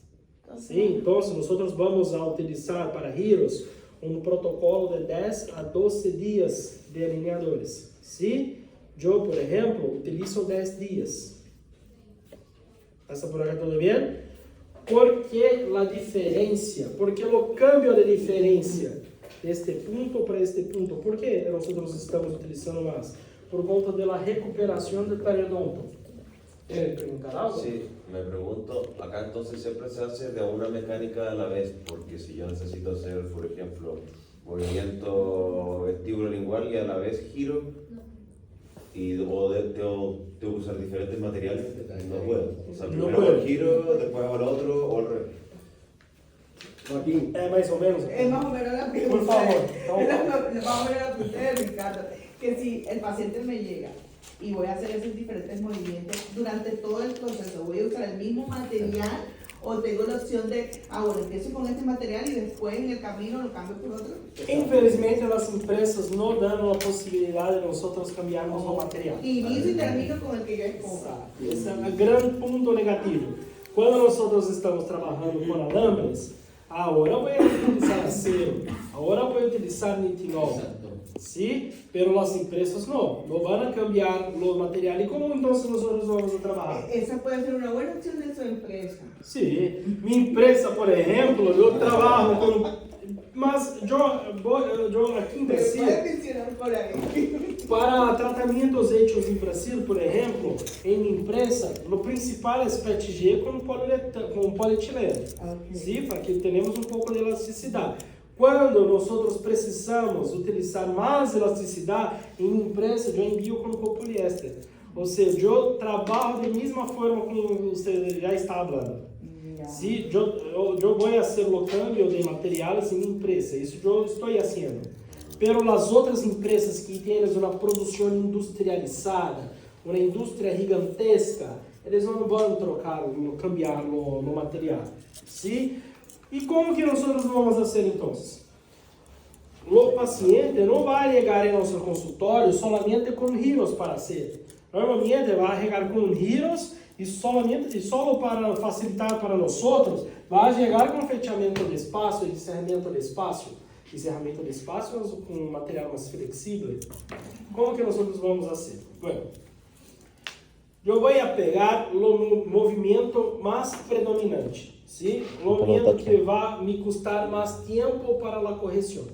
Sim? Então, nós vamos a utilizar para giros um protocolo de 10 a 12 dias de alinhadores. Sim? Eu, por exemplo, utilizo 10 dias. ¿Está por acá todo bem? ¿Por que a diferença? ¿Por que o cambio de diferença deste ponto para este ponto? ¿Por que nós estamos utilizando mais? Por conta da recuperação do periodonto. ¿Quieren preguntar algo? Sí, me pregunto, acá entonces siempre se hace de una mecánica a la vez, porque si yo necesito hacer, por ejemplo, movimiento vestíbulo-lingual y a la vez giro, o tengo que usar diferentes materiales, no puedo. O sea, primero hago el giro, después hago el otro, o el revés. Joaquín. É mais ou menos. Es más o menos la pregunta. Por favor. Es más o menos la pregunta de Ricardo. Que si el paciente me llega y voy a hacer esos diferentes movimientos durante todo el proceso, voy a usar el mismo material o tengo la opción de, bueno, empiezo con este material y después en el camino lo cambio por otro. Infelizmente, as empresas não dão a possibilidade de nós cambiarmos o material. Inicio y termino con el que ya escojo. Esse é um grande ponto negativo. Quando nós estamos trabalhando com alambres, agora vou utilizar acero, agora vou utilizar nitinol. Sí, pero las empresas no van a cambiar los materiales. ¿Y cómo entonces nosotros vamos a trabajar? Esa puede ser una buena opción de su empresa. Sí, mi empresa, por ejemplo, yo trabajo con... Mas yo aquí en Brasil, Por ahí. para tratamientos hechos en Brasil, por ejemplo, en mi empresa, lo principal es PETG con polietileno. Okay. Sí, porque tenemos un poco de elasticidad. Quando nós precisamos utilizar mais elasticidade, em empresa eu envio com poliéster. Ou seja, eu trabalho da mesma forma como você já está falando. Se eu vou fazer o câmbio de materiais em empresa, isso eu estou fazendo. Pero as outras empresas que têm uma produção industrializada, uma indústria gigantesca, eles não vão cambiar no material. Sim? E como que nós vamos fazer então? O paciente não vai chegar em nosso consultório somente com giros para hacer. Normalmente vai chegar com giros e só para facilitar para nós, vai chegar com fechamento de espaço e encerramento de espaço. Encerramento de espaço com um material mais flexível. Como que nós vamos fazer? Bueno, eu vou pegar o movimento mais predominante. ¿Sí? Lo movimiento que va a me costar más tiempo para la corrección.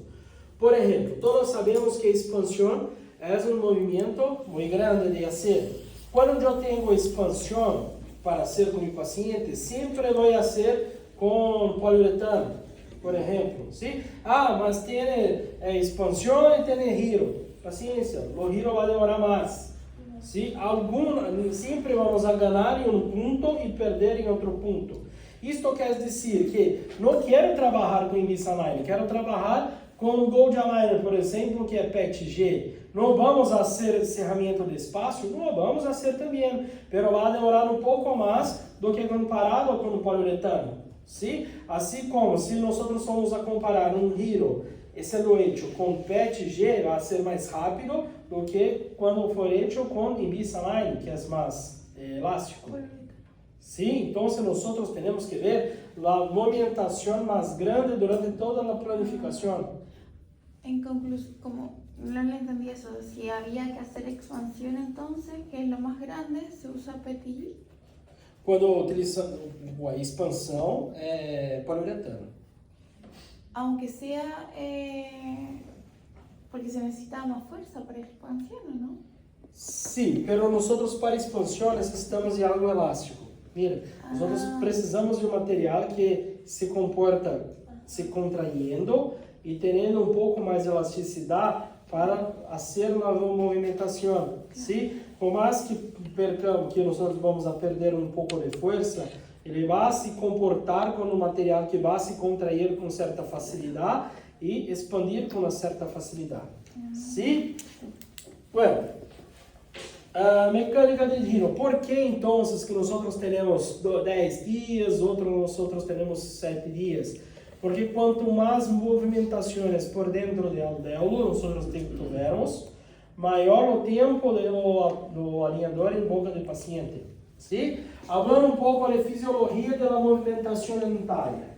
Por ejemplo, todos sabemos que expansión es un movimiento muy grande de hacer. Cuando yo tengo expansión para hacer con mi paciente, siempre voy a hacer con poliuretano, por ejemplo. ¿Sí? Mas tiene expansión y tiene giro. Paciencia, los giros va a demorar más. ¿sí? Siempre vamos a ganar en un punto y perder en otro punto. Esto quer dizer que não quero trabalhar com Invisalign, quero trabalhar com o Gold Aligner, por exemplo, que é PETG. Não vamos fazer cerramento de espaço? Não, vamos fazer também, mas vai demorar um pouco mais do que comparado com o poliuretano. ¿Sí? Assim como se nós vamos a comparar um Hero, esse é hecho com PETG, vai ser mais rápido do que quando for hecho com Invisalign, que é mais elástico. Sí, entonces nosotros tenemos que ver la movimentación más grande durante toda la planificación. En conclusión, como no le entendí eso, si había que hacer expansión entonces, que es lo más grande, se usa PETG. Quando utiliza a expansão, é poliuretano. Aunque sea, porque se necesita más fuerza para expansión, ¿no? Sim, pero nosotros para expansão necessitamos de algo elástico. Mira, nós precisamos de um material que se comporta se contraindo e tendo um pouco mais de elasticidade para fazer uma movimentação. ¿Sí? Por mais que percamos que nós vamos a perder um pouco de força, ele vai se comportar com um material que vai se contrair com certa facilidade e expandir com uma certa facilidade. ¿Sí? Bueno. Mecânica de giro. ¿Por qué entonces que nosotros tenemos 10 días, nosotros tenemos 7 días? Porque cuanto más movimentaciones por dentro del alvéolo nosotros tivermos, maior o tempo do alinhador em boca do paciente. ¿Sí? Hablando un poco de fisiología de la movimentación dentária.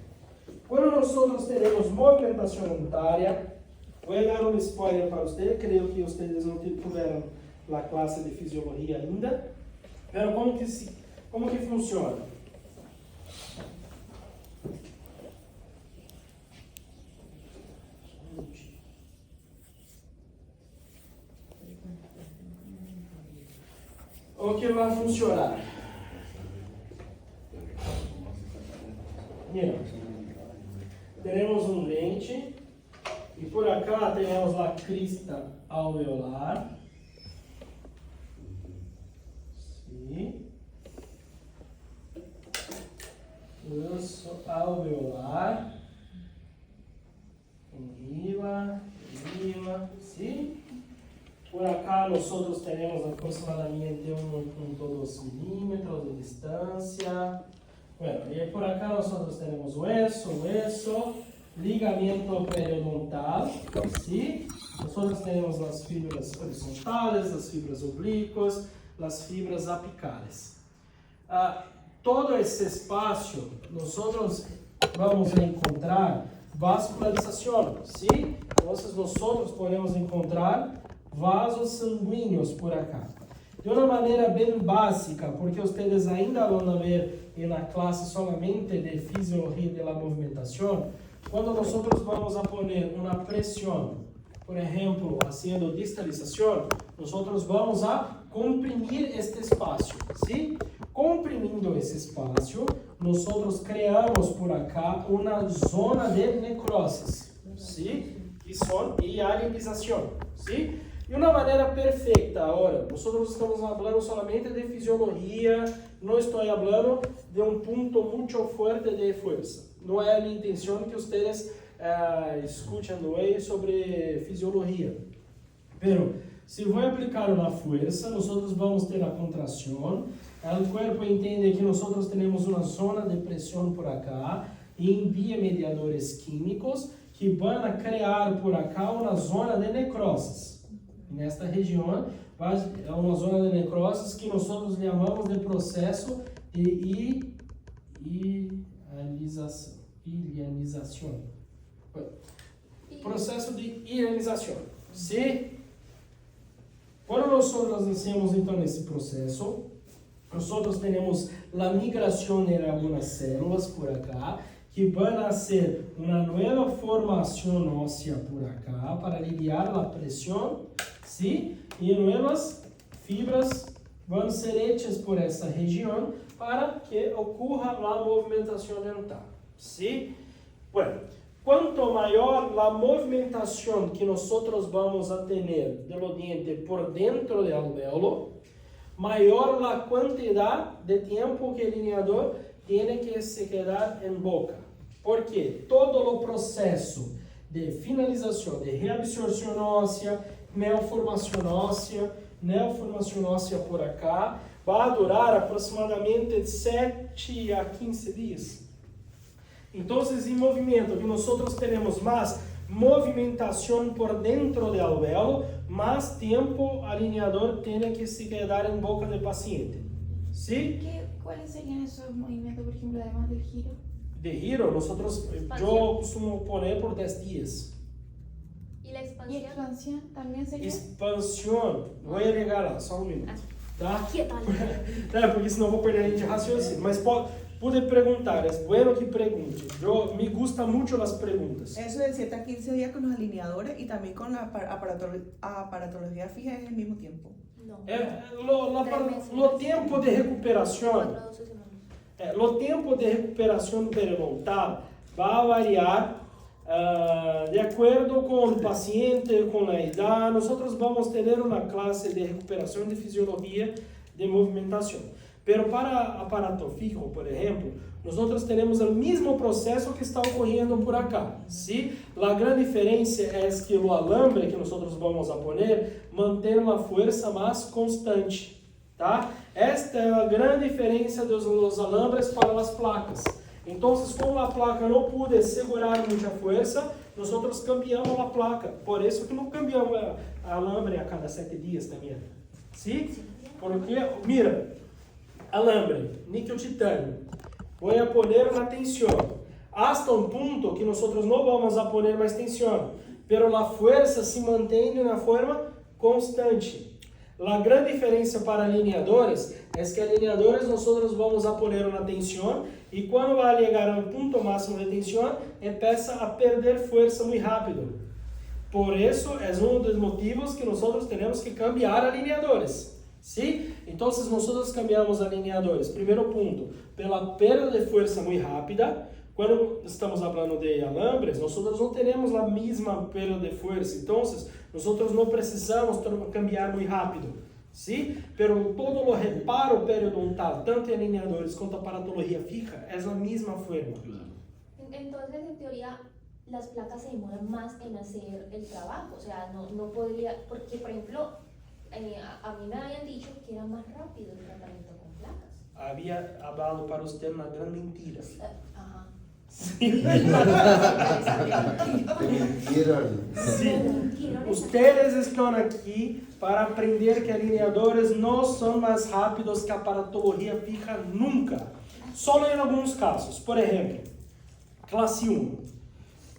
Quando nosotros tenemos movimentación dentária, voy a dar un spoiler para ustedes, creo que ustedes não tiveram a classe de fisiologia ainda. Pero como que funciona? O que vai funcionar? Mira, temos um dente e por acá temos a crista alveolar. Osso alveolar, arriba, ¿sí? Por acá nosotros tenemos aproximadamente 1.2 milímetros de distancia. Bueno, y por acá nosotros tenemos hueso, ligamento periodontal, ¿sí? Nosotros tenemos las fibras horizontales, las fibras oblíquas, las fibras apicales. Todo esse espaço, nós vamos encontrar vascularização, ¿sí? Entonces nós podemos encontrar vasos sanguíneos por acá. De uma maneira bem básica, porque vocês ainda vão ver na classe solamente de fisiologia da movimentação, quando nós vamos a poner uma pressão, por exemplo, fazendo distalização, nós vamos a comprimir este espaço, ¿sí? Comprimindo esse espaço, nós criamos por acá uma zona de necrosis, ¿sí? E arenização, ¿sí? De uma maneira perfeita. Agora, nós estamos falando somente de fisiologia, não estou falando de um ponto muito forte de força. Não é a minha intenção que vocês escutem sobre fisiologia. Pero, se vou aplicar uma força, nós vamos ter a contração. O corpo entende que nós temos uma zona de pressão por acá e envia mediadores químicos que vão criar por acá uma zona de necrosis. Nesta região é uma zona de necrosis que nós chamamos de processo de ionização. Processo de ionização. Se quando nós iniciamos então esse processo, nós temos a migração de algumas células por acá, que vão ser uma nova formação óssea por acá, para aliviar a pressão, ¿sí? E novas fibras vão ser hechas por essa região para que ocorra a movimentação dental, ¿sí? Bueno, Quanto maior la movimentación que nosotros vamos a tener del diente por dentro del alvéolo, mayor la cantidad de tiempo que el lineador tiene que se quedar en boca. Porque todo el proceso de finalización, de reabsorción ósea, neoformación ósea por acá, va a durar aproximadamente 7 a 15 días. Entonces, en movimiento, que nosotros tenemos más movimentación por dentro del alvéolo, más tiempo el lineador tiene que se quedar en boca del paciente. ¿Sí? ¿Cuáles serían esos movimientos, por ejemplo, además del giro? De giro, yo costumo poner por 10 días. ¿Y la ¿Y expansión? expansión también sería? Expansión, voy a llegar lá, só um minuto. Tá? Quieta, Porque senão eu vou perder a linha de raciocínio. Mas pude preguntar, es bueno que pregunte. Me gustan mucho las preguntas. Eso de 7 a 15 días con los alineadores y también con la aparatología fija es el mismo tiempo. No. Lo tempo de recuperação, 4 a 12 semanas. o tempo de recuperação periodontal vai variar de acuerdo com o paciente, com a idade. Nós vamos ter uma classe de recuperação de fisiologia de movimentação. Pero para aparato fijo, por exemplo, nós temos o mesmo processo que está ocorrendo por acá. ¿Sí? A grande diferença é que o alambre que nós vamos a poner mantém uma força mais constante. Tá? Esta é a grande diferença dos alambres para as placas. Então, como a placa não pude segurar muita força, nós cambiamos a placa. Por isso que não cambiamos a alambre a cada 7 dias também. ¿Sí? Porque, mira, alambre, níquel titânio. Vou a poner uma tensão. Hasta um ponto que nós não vamos a poner mais tensão. Pero a força se mantém de uma forma constante. A grande diferença para alineadores é que alineadores nós vamos a poner uma tensão e quando vai chegar ao ponto máximo de tensão, começa a perder força muito rápido. Por isso, é um dos motivos que nós temos que cambiar alineadores. ¿Sí? Então, nós cambiamos alineadores. Primeiro ponto, pela perda de força muito rápida. Quando estamos falando de alambres, nós não temos a mesma perda de força. Então, nós não precisamos cambiar muito rápido. ¿Sí? Pero todo o reparo periodontal, tanto em alineadores quanto aparatologia fija, é a mesma forma. Entonces, en teoría, las placas se demoran más en hacer el trabajo. O sea, no podría, porque por ejemplo, a mí me habían dicho que era más rápido el tratamiento con placas. Havia hablado para usted uma grande mentira. Ajá. Sí. Te mintieron. Sí. Ustedes estão aqui para aprender que alineadores não são mais rápidos que a aparatologia fija nunca. Só em alguns casos. Por exemplo, classe 1.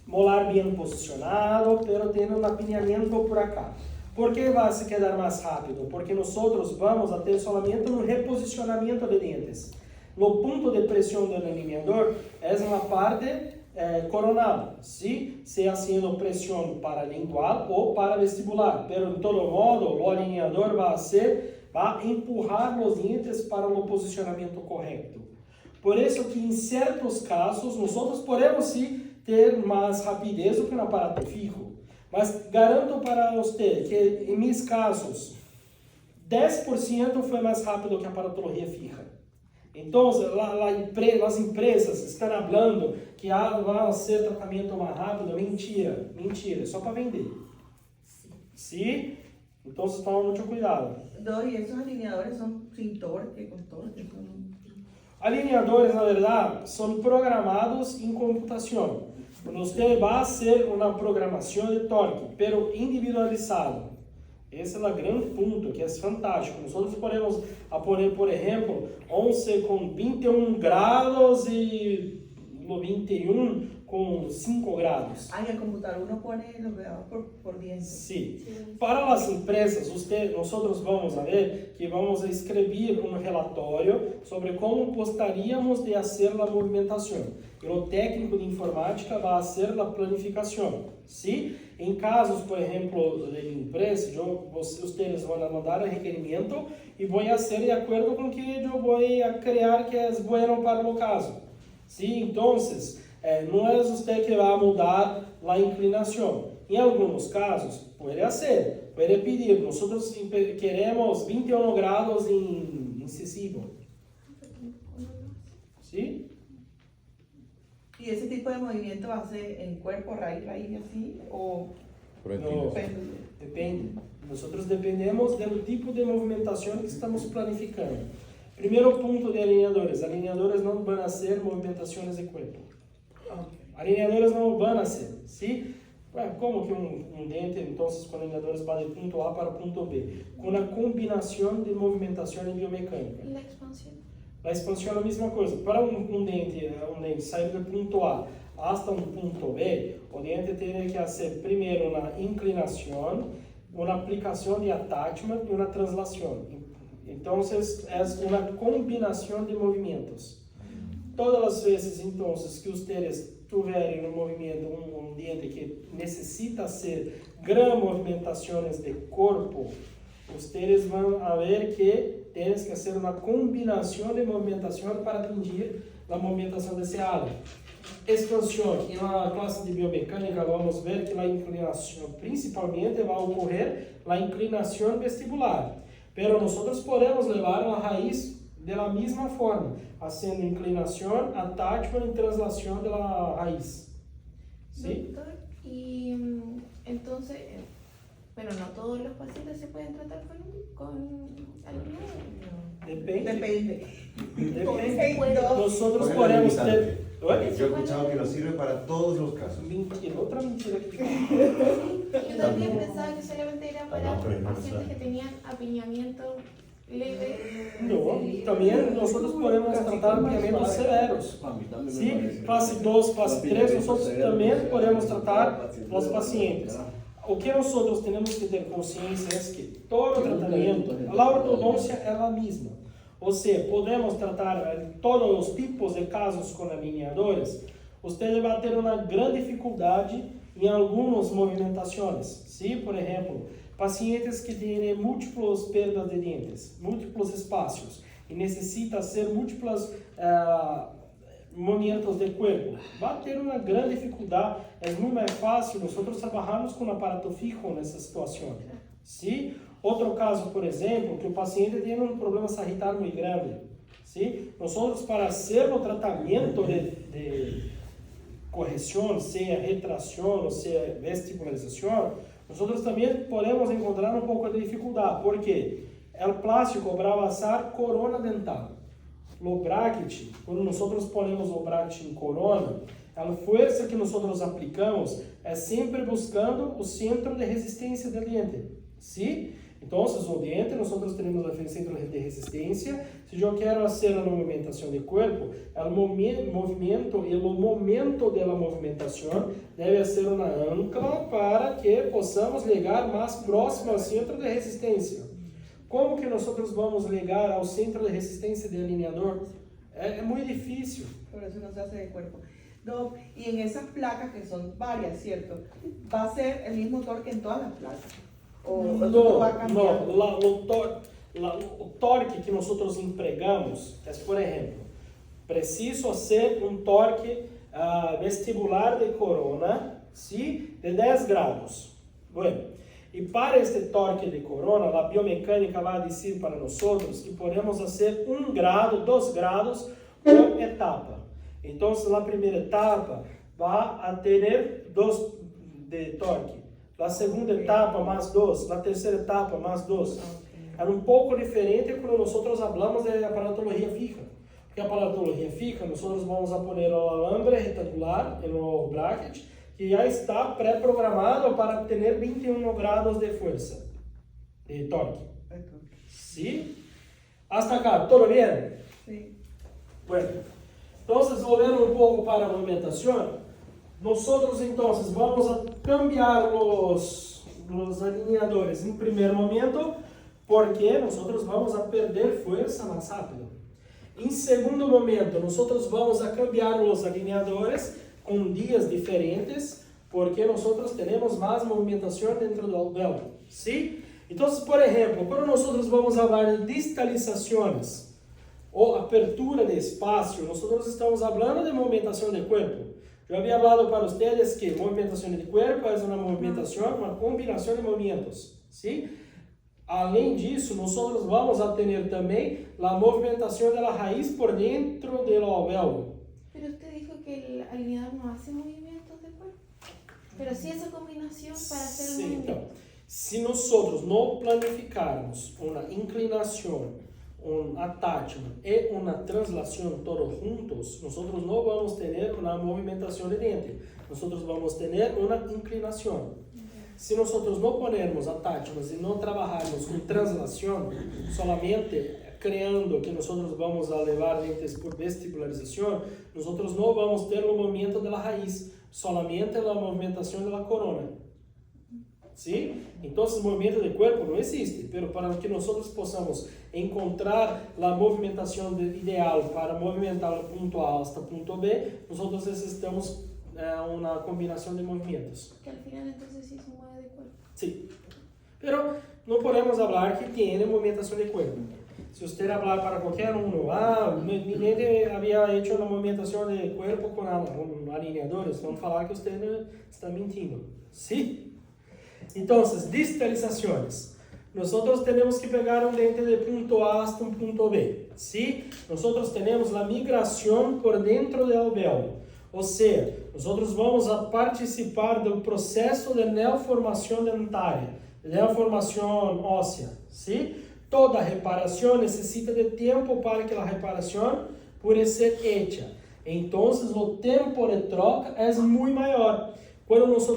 Molar bem posicionado, pero tem um apiñamiento por acá. Por que vai se quedar mais rápido? Porque nós vamos a ter somente um reposicionamento de dentes. No ponto de pressão do alineador é na parte coronal, ¿sí? Sea haciendo pressão paralingual ou paravestibular. Pero, de todo modo, o alineador vai empurrar os dentes para o posicionamento correto. Por isso que, em certos casos, nós podemos sim ter mais rapidez do que no aparato fijo. Mas garanto para você que, em meus casos, 10% foi mais rápido que a aparatologia fija. Então, as empresas estão falando que vai ser tratamento mais rápido. Mentira, é só para vender. Sim? Então, toma muito cuidado. ¿Y esos alineadores son sin torque, con torque? Alineadores, na verdade, são programados em computação. Você vai fazer uma programação de torque, pero individualizado. Esse é o grande ponto, que é fantástico. Nós podemos poner, por exemplo, 11 com 21 graus e 21 com 5 graus. Ah, y el computador uno pone los grados por dientes. Sim. Para as empresas, nós vamos ver que vamos escrever um relatório sobre como gostaríamos de fazer a movimentação. E o técnico de informática vai fazer a planificação. Sim? Em casos, por exemplo, de empresa, vocês vão mandar o requerimento e vou fazer de acordo com o que eu vou criar que é bueno para o caso. Sim? Então, no es usted que va a mudar la inclinación. En algunos casos, puede hacer, puede pedir. Nosotros queremos 21 grados en incisivo. ¿Sí? ¿Y ese tipo de movimiento hace en cuerpo, raíz, así? ¿O No, depende. Nosotros dependemos del tipo de movimentación que estamos planificando. Primeiro ponto de alinhadores. Alinhadores não vão ser movimentações de corpo. Alinhadores não vão ser, ¿sí? Como que um dente, então, com alinhadores vai de ponto A para ponto B? Com a combinação de movimentação biomecânica. ¿Y la expansión? A expansão é a mesma coisa. Para um dente sair do ponto A hasta um ponto B, o dente tem que fazer primeiro uma inclinação, uma aplicação de attachment e uma translação. Então, é uma combinação de movimentos. Todas as vezes, então, que vocês tiverem um movimento, um dente que necessita ser grandes movimentações de corpo, vocês vão ver que tem que fazer uma combinação de movimentação para atingir a movimentação desse ala. Expansão. E na classe de biomecânica vamos ver que a inclinação, principalmente, vai ocorrer a inclinação vestibular. Pero nós podemos levar a raiz da mesma forma, fazendo inclinação, attachment e translação da raiz. ¿Sí? Doctor, y entonces, bueno, no todos los pacientes se pueden tratar con alineadores. Depende. Depende. Depende. Nosotros podemos ter... Yo he escuchado que no sirve para todos los casos. Mentira, otra mentira que Yo también pensaba que solamente era para no, pero no pacientes sabe. que tenían apiñamiento leve. No, también nosotros podemos tratar apiñamientos severos. A mí también me Sí, parece. fase 2, fase 3, Apiñamiento nosotros severo, también podemos para tratar pacientes los pacientes. ¿verdad? O que nosotros tenemos que ter consciência é que todo tratamento, a ortodoncia é a mesma. Ou seja, podemos tratar todos os tipos de casos com alinhadores. Você vai ter uma grande dificuldade em algumas movimentações. ¿Sí? Por exemplo, pacientes que têm múltiplas perdas de dentes, múltiplos espaços e necessitam hacer múltiplos movimentos de corpo. Vai ter uma grande dificuldade. É muito mais fácil. Nós trabalhamos com um aparato fijo nessa situação. ¿Sí? Outro caso, por exemplo, que o paciente tem um problema sagital muito grande. ¿Sí? Nós, para fazer o tratamento de correção, seja retração ou seja vestibularização, nós também podemos encontrar um pouco de dificuldade. Por quê? O plástico vai passar corona dental. O bracket, quando nós ponemos o bracket em corona, a força que nós aplicamos é sempre buscando o centro de resistência do dente. ¿Sí? Então, o dente, nós temos o centro de resistência. Se eu quero fazer a movimentação de corpo, o movimento e o momento da movimentação deve ser uma ancla para que possamos ligar mais próximo ao centro de resistência. Como que nós vamos ligar ao centro de resistência do alinhador? É muito difícil. Por eso no se hace de cuerpo. No, y en esas placas, que son varias, ¿cierto? ¿Va a ser el mismo torque en todas las placas? ¿O No, va a cambiar? o torque que nós empregamos é, por exemplo, preciso ser um torque vestibular de corona, ¿sí? De 10 grados. Bueno, e para este torque de corona, a biomecânica vai dizer para nós que podemos fazer 1 grado, 2 grados por etapa. Então, a primeira etapa vai ter 2 de torque. A segunda etapa, mais 2. A terceira etapa, mais 2. É um pouco diferente quando nós falamos de aparatologia fija. Porque a aparatologia fija, nós vamos a poner o alambre reticular no bracket, que já está pré-programado para ter 21 grados de força, de torque. ¿Sí? Hasta acá, ¿todo bien? Sí. Bueno, entonces, volviendo un poco para la movimentación, nosotros entonces vamos a cambiar los alineadores en primer momento, porque nosotros vamos a perder fuerza más rápido. En segundo momento, nosotros vamos a cambiar los alineadores con días diferentes, porque nosotros tenemos más movimentación dentro del belo. ¿Sí? Entonces, por ejemplo, cuando nosotros vamos a hablar de distalizaciones o apertura de espacio, nosotros estamos hablando de movimentación de cuerpo. Eu havia falado para vocês que movimentação de corpo é uma movimentação, uma combinação de movimentos, ¿sí? Além disso, nós vamos a ter também a movimentação da raiz por dentro do alvéolo. Pero usted dijo que el alineador no hace movimientos de cuerpo. Pero sí esa combinación para hacer el Sim, movimiento. então, se nós não planificarmos uma inclinação, um attachment e uma translação todos juntos, nós não vamos ter uma movimentação de dente. Nós vamos ter uma inclinação. Se nós não ponermos attachments e não trabalharmos com translação, solamente criando que nós vamos a levar dentes por vestibularização, nós não vamos ter o movimento da raiz, solamente a movimentação da corona. ¿Sí? Então, o movimento de corpo não existe, mas para que nós possamos encontrar a movimentação ideal para movimentar o ponto A hasta o ponto B, nós necessitamos uma combinação de movimentos. Que al final entonces sí se mueve de cuerpo. Sí, pero no podemos hablar que tiene movimentación de cuerpo. Si usted hablar para cualquier uno, mi dente había hecho una movimentación de cuerpo con alineadores, vamos a falar que usted está mintiendo. Sí? Entonces, distalizaciones. Nosotros tenemos que pegar un dente de punto A hasta un punto B. ¿Sí? Nosotros tenemos la migración por dentro del alvéolo. Ou seja, nós vamos a participar do processo de neoformação dentária, neoformação óssea, ¿sí? Toda reparação necessita de tempo para que a reparação pode ser hecha. Então, o tempo de troca é muito maior. Quando nós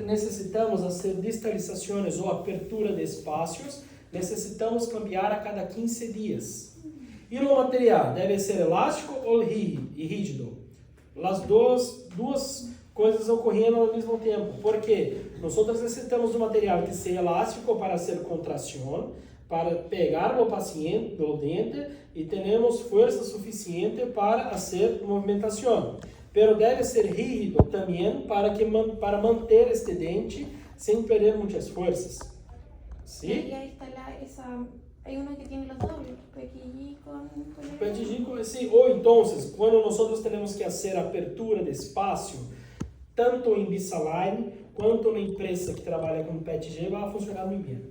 necessitamos fazer distalizações ou apertura de espaços, necessitamos cambiar a cada 15 dias. E o material deve ser elástico ou rígido? As duas coisas ocorrendo ao mesmo tempo. Por quê? Nós necessitamos de um material que seja elástico para fazer contração, para pegar o paciente do dente e temos força suficiente para fazer movimentação. Pero deve ser rígido também para manter este dente sem perder muitas forças. ¿Sí? Y ahí está hay uno que tiene los dobles, PQG con PQG, sim. Ou então, quando nós temos que fazer apertura de espaço, tanto em Invisalign quanto na empresa que trabalha com PETG, vai funcionar muito bem.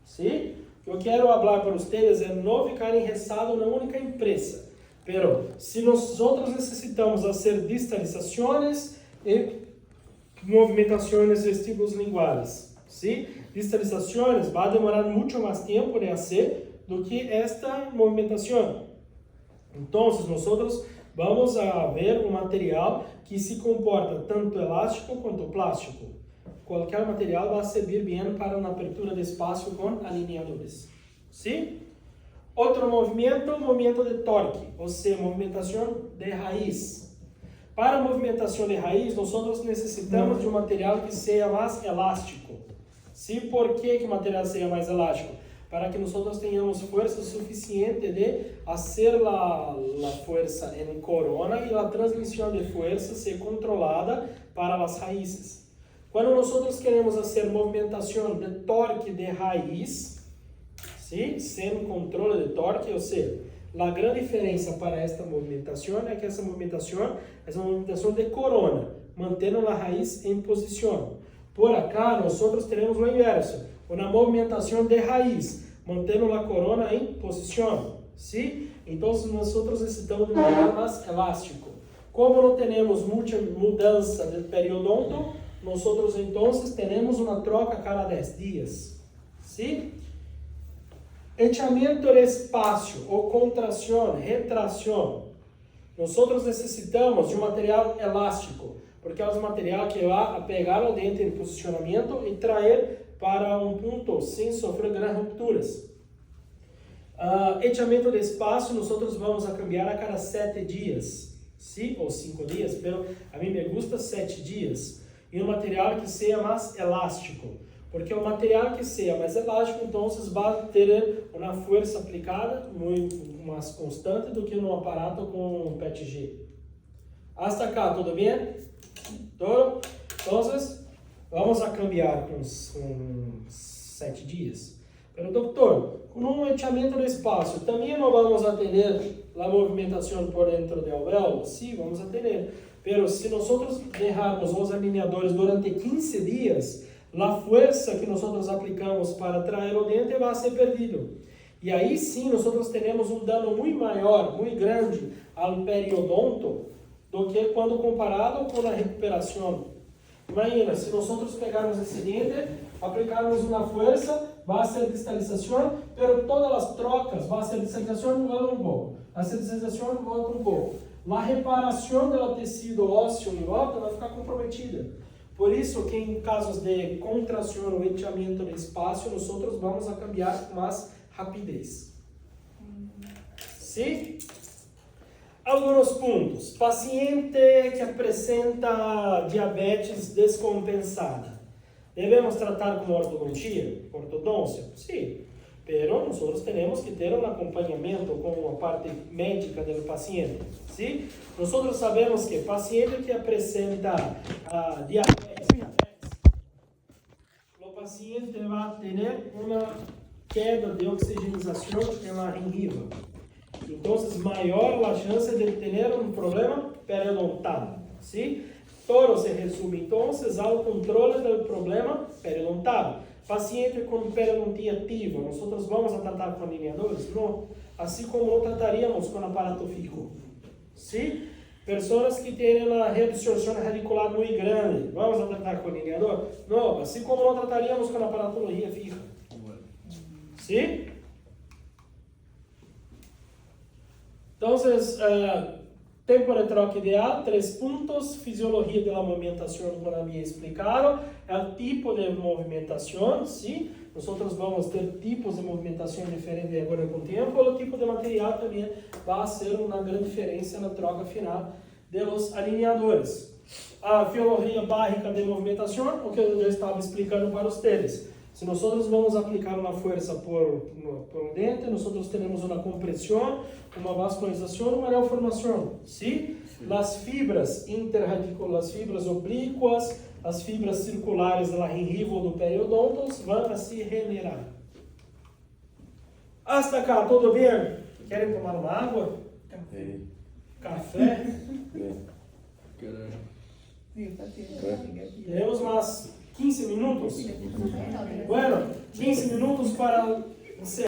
¿Sí? O que eu quero falar para vocês é não ficar enressado na única empresa. Pero, se nós necessitamos fazer distalizações e movimentações vestíbulos linguais, ¿sí? Distalizações vai demorar muito mais tempo de fazer do que esta movimentação. Então, nós vamos a ver um material que se comporta tanto elástico quanto plástico. Qualquer material vai servir bem para uma apertura de espaço com alineadores. ¿Sí? Outro movimento de torque, ou seja, movimentação de raiz. Para a movimentação de raiz, nós necessitamos de um material que seja mais elástico. ¿Sí? Por que o material seja mais elástico? Para que nós tenhamos força suficiente de fazer a força em corona e a transmissão de força ser controlada para as raízes. Quando nós queremos fazer movimentação de torque de raiz, ¿sí? Sem controle de torque, ou seja, a grande diferença para esta movimentação é que essa movimentação é uma movimentação de corona, mantendo a raiz em posição. Por acá, nós teremos o inverso, uma movimentação de raiz, mantendo a corona em posição. ¿Sí? Então, nós necessitamos de um material mais elástico. Como não temos muita mudança de periodonto, nós então temos uma troca a cada 10 dias. ¿Sí? Echamento de espaço ou contração, retração. Nós necessitamos de um material elástico, porque é um material que vai pegar o dente em posicionamento e trazer para um ponto sem sofrer grandes rupturas. Echamento de espaço, nós vamos a cambiar a cada 7 dias, ¿sí? Ou 5 dias, pero a mim me gusta 7 dias. E um material que seja mais elástico, porque o material que seja mais elástico, então vai ter uma força aplicada muito mais constante do que no aparato com PETG. Hasta acá, tudo bem? Todo? Então, vamos a cambiar com 7 dias. Pero, doutor, com um echamento de espaço, também não vamos a ter a movimentação por dentro do alvéolo? Sim, vamos a ter. Pero si nosotros dejamos los alineadores durante 15 días, la fuerza que nosotros aplicamos para traer el diente va a ser perdido. Y ahí sí nosotros tenemos un daño muy mayor, muy grande al periodonto do que cuando comparado con la recuperación. Imagina, si nosotros pegamos ese diente, aplicamos una fuerza, va a ser distalización, pero todas las trocas va a ser distalización y vuelve un poco. A distalización volta um pouco. A reparação do tecido ósseo em volta vai ficar comprometida. Por isso que em casos de contração ou etiamento de espaço, nós vamos a cambiar com mais rapidez. Sim? Alguns pontos. Paciente que apresenta diabetes descompensada. Devemos tratar com ortodontia? Ortodôncia? Sim. Pero nosotros tenemos que tener un acompañamiento con la parte médica del paciente, ¿sí? Nosotros sabemos que el paciente que presenta diabetes, el paciente va a tener una queda de oxigenización en la gengiva. Entonces, mayor la chance de tener un problema periodontal, ¿sí? Todo se resume entonces al control del problema periodontal. Paciente com periodontia ativa, nós vamos a tratar com alineadores? Não. Assim como não trataríamos com aparato fijo. Sim? Pessoas que têm uma reabsorção radicular muito grande, vamos a tratar com alineador? Não. Assim como não trataríamos com aparatologia fija. Sim? Então, tempo de troca ideal, 3 pontos, fisiologia da movimentação, como havia explicado, o tipo de movimentação, sim, nós vamos ter tipos de movimentação diferentes agora com o tempo, o tipo de material também vai ser uma grande diferença na troca final dos alineadores. A fisiologia básica de movimentação, o que eu já estava explicando para vocês. Se nós vamos aplicar uma força por um dente, nós temos uma compressão, uma vascularização, uma malformação, sim? As fibras interradiculares, as fibras oblíquas, as fibras circulares da gengiva ou do periodontos vão a se regenerar. Hasta cá, tudo bem? Querem tomar uma água? Café? Temos mais 15 minutos. Bueno, 15 minutos para